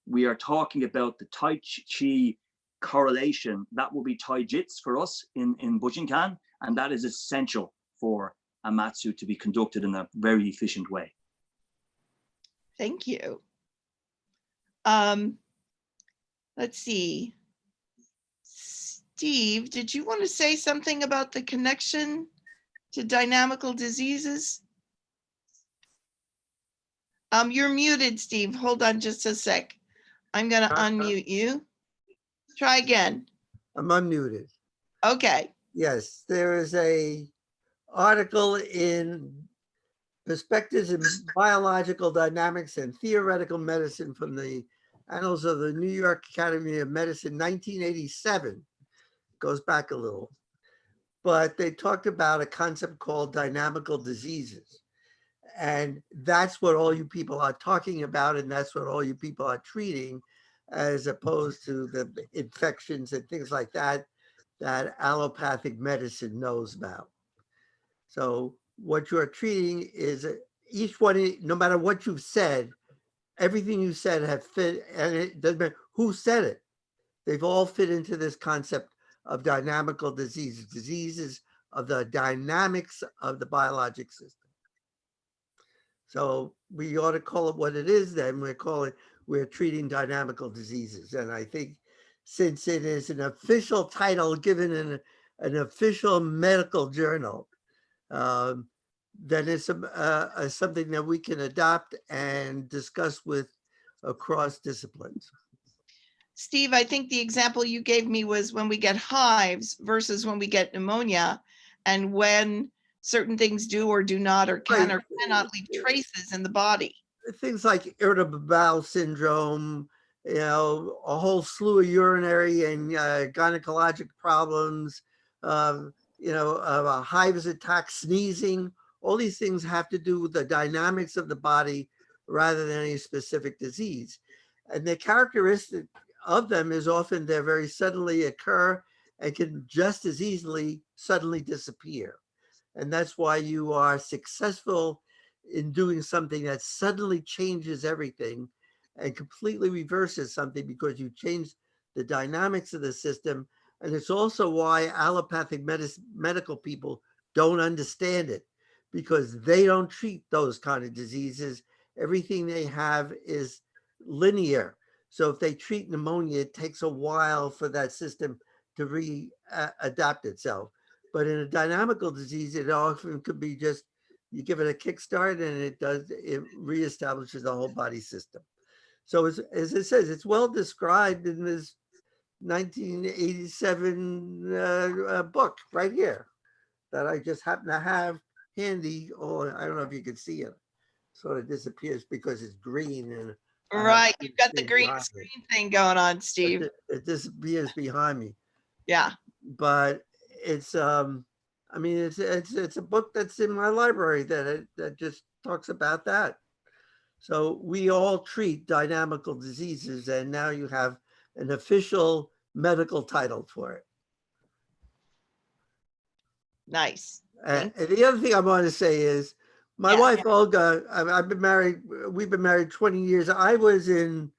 we are talking about the Tai Chi correlation, that will be taijits for us in Bujinkan, and that is essential for Amatsu to be conducted in a very efficient way. Thank you. Let's see. Steve, did you want to say something about the connection to dynamical diseases? You're muted, Steve. Hold on just a sec. I'm going to unmute you. Try again. I'm unmuted. Okay. Yes, there is a article in Perspectives in Biological Dynamics and Theoretical Medicine from the Annals of the New York Academy of Medicine, 1987. Goes back a little. But they talked about a concept called dynamical diseases. And that's what all you people are talking about, and that's what all you people are treating, as opposed to the infections and things like that that allopathic medicine knows about. So what you're treating is each one, no matter what you've said, everything you said have fit, and it doesn't matter who said it. They've all fit into this concept of dynamical diseases, diseases of the dynamics of the biologic system. So we ought to call it what it is then. We're treating dynamical diseases. And I think since it is an official title given in an official medical journal, then it's something that we can adopt and discuss with across disciplines. Steve, I think the example you gave me was when we get hives versus when we get pneumonia, and when certain things do or do not or can or cannot leave traces in the body. Things like irritable bowel syndrome, a whole slew of urinary and gynecologic problems, hives attack, sneezing. All these things have to do with the dynamics of the body rather than any specific disease. And the characteristic of them is often they very suddenly occur and can just as easily suddenly disappear. And that's why you are successful in doing something that suddenly changes everything and completely reverses something, because you change the dynamics of the system. And it's also why allopathic medical people don't understand it, because they don't treat those kind of diseases. Everything they have is linear. So if they treat pneumonia, it takes a while for that system to adapt itself. But in a dynamical disease, it often could be just, you give it a kickstart and it reestablishes the whole body system. So as it says, it's well described in this 1987 book right here that I just happen to have handy. Oh, I don't know if you can see it. Sort of disappears because it's green. And right, you've got the green screen thing going on, Steve. It disappears behind me. Yeah. But it's it's a book that's in my library that just talks about that. So we all treat dynamical diseases, and now you have an official medical title for it. Nice. And the other thing I want to say is my wife, Olga, we've been married 20 years. I was in,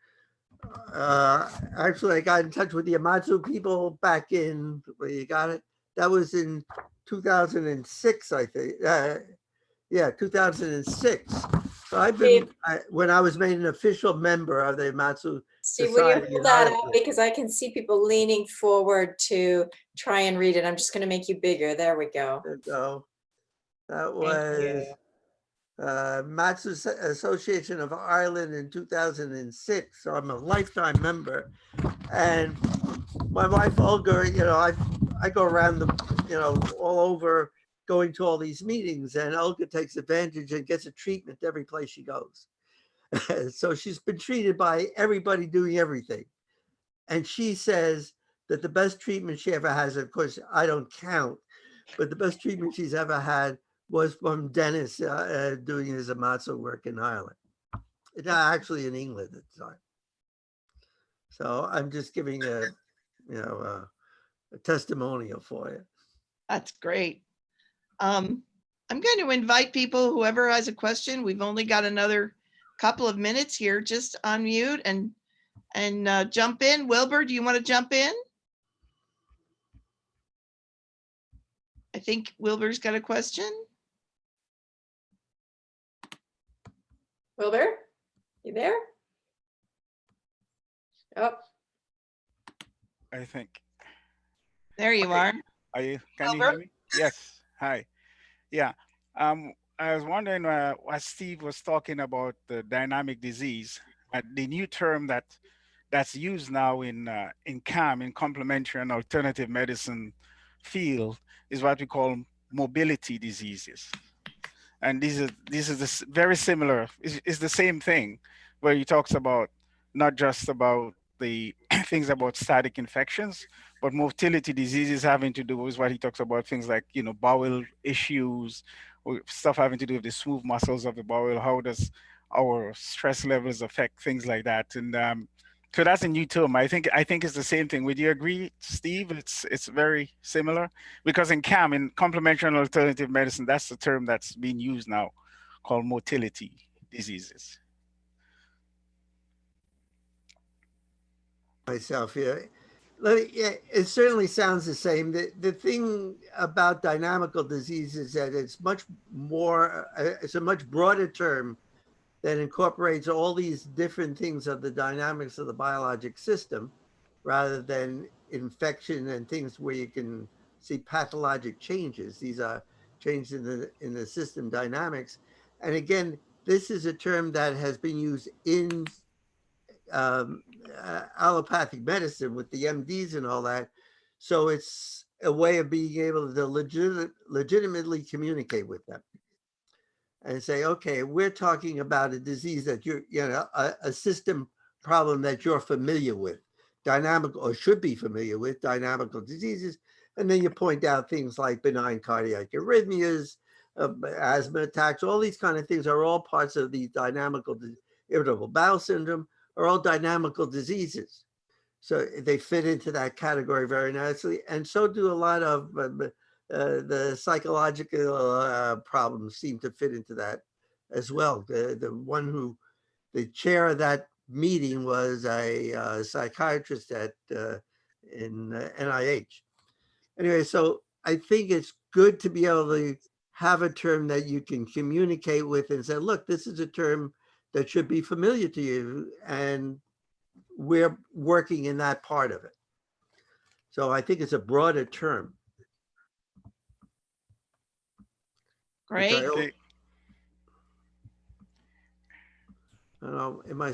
actually I got in touch with the Amatsu people back in, where you got it? That was in 2006, I think. 2006. So I've been, when I was made an official member of the Amatsu Steve, would you hold that up, because I can see people leaning forward to try and read it. I'm just going to make you bigger. There we go. There we go. That was Amatsu Association of Ireland in 2006. So I'm a lifetime member. And my wife Olga, I go around all over, going to all these meetings, and Olga takes advantage and gets a treatment every place she goes. So she's been treated by everybody doing everything. And she says that the best treatment she ever has, of course, I don't count, but the best treatment she's ever had was from Dennis doing his Amatsu work in Ireland. It's actually in England at the time. So I'm just giving a testimonial for you. That's great. I'm going to invite people, whoever has a question. We've only got another couple of minutes here. Just unmute and jump in. Wilbur, do you want to jump in? I think Wilbur's got a question. Wilbur, you there? Oh, I think. There you are. Are you? Can you Wilbur? hear me? Yes. Hi. Yeah. I was wondering as Steve was talking about the dynamic disease, the new term that's used now in CAM, in complementary and alternative medicine field, is what we call mobility diseases. And these are very similar. It's the same thing, where he talks about not just about the things about static infections, but motility diseases having to do with what he talks about, things like, you know, bowel issues, or stuff having to do with the smooth muscles of the bowel. How does our stress levels affect things like that? And so that's a new term. I think it's the same thing. Would you agree, Steve? It's very similar, because in CAM, in complementary and alternative medicine, that's the term that's being used now, called motility diseases. Myself, yeah. Yeah, it certainly sounds the same. The thing about dynamical disease is that it's much more, it's a much broader term that incorporates all these different things of the dynamics of the biologic system, rather than infection and things where you can see pathologic changes. These are changes in the system dynamics. And again, this is a term that has been used in allopathic medicine with the MDs and all that. So it's a way of being able to legitimately communicate with them and say, okay, we're talking about a disease that you're, you know, a system problem that you're familiar with, dynamic, or should be familiar with, dynamical diseases. And then you point out things like benign cardiac arrhythmias, asthma attacks, all these kind of things are all parts of the dynamical irritable bowel syndrome, are all dynamical diseases. So they fit into that category very nicely. And so do a lot of the psychological problems seem to fit into that as well. The chair of that meeting was a psychiatrist at in NIH. Anyway, so I think it's good to be able to have a term that you can communicate with and say, look, this is a term that should be familiar to you, and we're working in that part of it. So I think it's a broader term. Great. I don't know,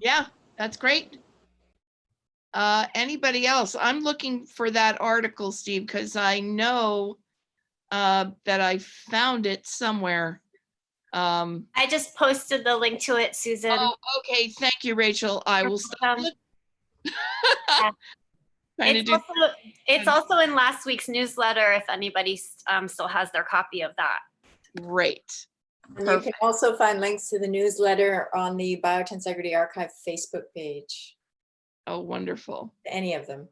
Yeah, that's great. Anybody else? I'm looking for that article, Steve, because I know that I found it somewhere. I just posted the link to it, Susan. Oh, okay. Thank you, Rachel. I will stop. It's also in last week's newsletter if anybody still has their copy of that. Great. and you can also find links to the newsletter on the Biotensegrity Archive Facebook page. Oh, wonderful. Any of them.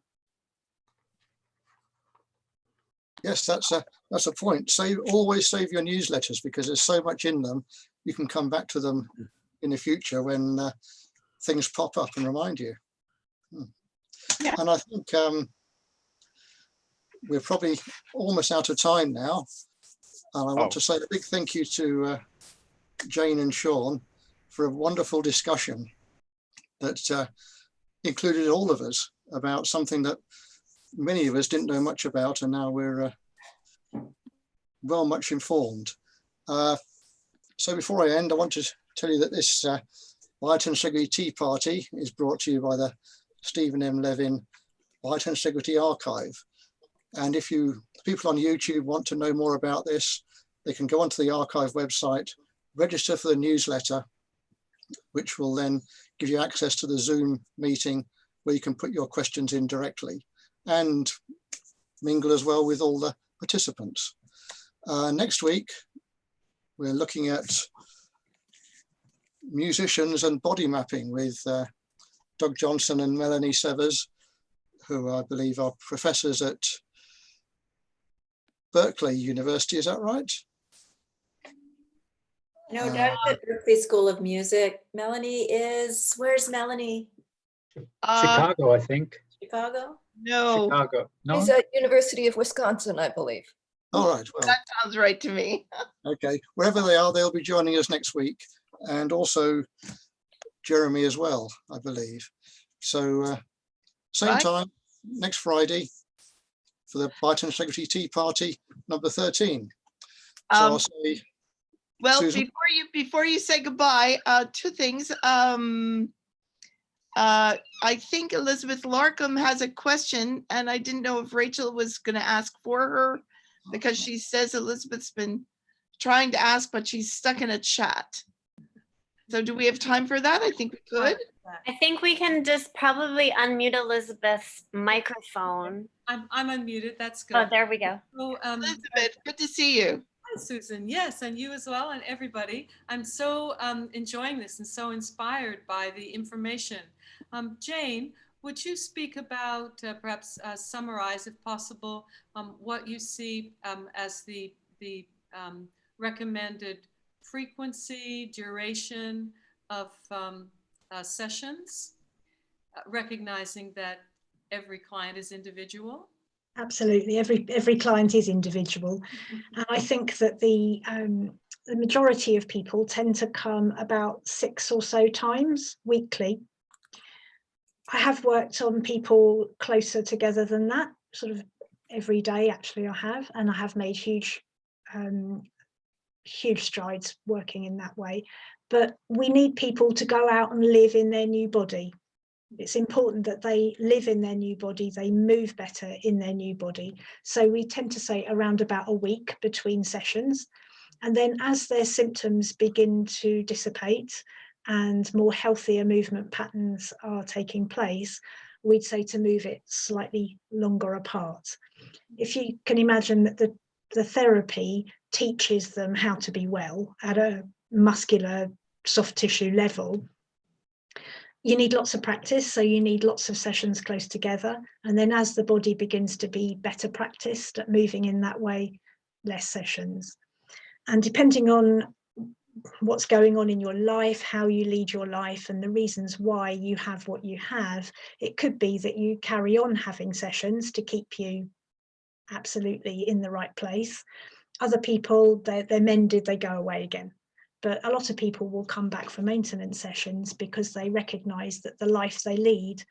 Yes, that's a point. Always save your newsletters, because there's so much in them. You can come back to them in the future when things pop up and remind you. Yeah. And I think we're probably almost out of time now. And I want to say a big thank you to Jane and Seán for a wonderful discussion that included all of us about something that many of us didn't know much about, and now we're well much informed. So before I end, I want to tell you that this Biotensegrity Tea Party is brought to you by the Stephen M. Levin Biotensegrity Archive. And if people on YouTube want to know more about this, they can go onto the archive website, register for the newsletter, which will then give you access to the Zoom meeting where you can put your questions in directly and mingle as well with all the participants. Next week, we're looking at musicians and body mapping with Doug Johnson and Melanie Severs, who I believe are professors at Berkeley University. Is that right? No, Doug's at Berkeley School of Music. Melanie is, where's Melanie? Chicago, I think. Chicago? No, Chicago. No? He's at University of Wisconsin, I believe. All right, well, that sounds right to me. okay. Wherever they are, they'll be joining us next week. And also Jeremy as well, I believe. So same Right. time, next Friday for the Biotensegrity Tea Party number 13. So I'll say, Well, Susan? before you say goodbye, two things. I think Elizabeth Larkham has a question, and I didn't know if Rachel was going to ask for her, because she says Elizabeth's been trying to ask, but she's stuck in a chat. So do we have time for that? I think we could. I think we can just probably unmute Elizabeth's microphone. I'm unmuted. That's good. Oh, there we go. So, Elizabeth, good to see you. hi, Susan. Yes, and you as well, and everybody. I'm so enjoying this and so inspired by the information. Jane, would you speak about, perhaps summarize, if possible, what you see as the recommended frequency, duration of sessions, recognizing that every client is individual? Absolutely, every client is individual, and I think that the majority of people tend to come about 6 or so times weekly. I have worked on people closer together than that, sort of every day. Actually, I have, and I have made huge strides working in that way. But we need people to go out and live in their new body. It's important that they live in their new body, they move better in their new body. So we tend to say around about a week between sessions. And then as their symptoms begin to dissipate and more healthier movement patterns are taking place, we'd say to move it slightly longer apart. If you can imagine that the therapy teaches them how to be well at a muscular soft tissue level, you need lots of practice, so you need lots of sessions close together. And then as the body begins to be better practiced at moving in that way, less sessions. And depending on what's going on in your life, how you lead your life, and the reasons why you have what you have, it could be that you carry on having sessions to keep you absolutely in the right place. Other people, they're mended, they go away again. But a lot of people will come back for maintenance sessions because they recognise that the life they lead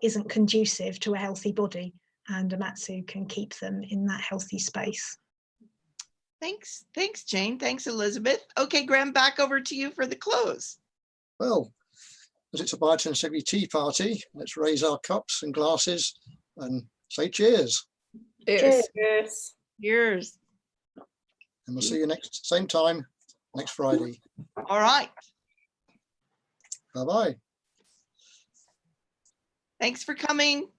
isn't conducive to a healthy body, and Amatsu can keep them in that healthy space. Thanks, Jane. Thanks, Elizabeth. Okay, Graham, back over to you for the close. Well, as it's a Biotensegrity Tea Party, let's raise our cups and glasses and say cheers. Cheers. Cheers. Cheers. And we'll see you same time next Friday. All right. Bye-bye. Thanks for coming.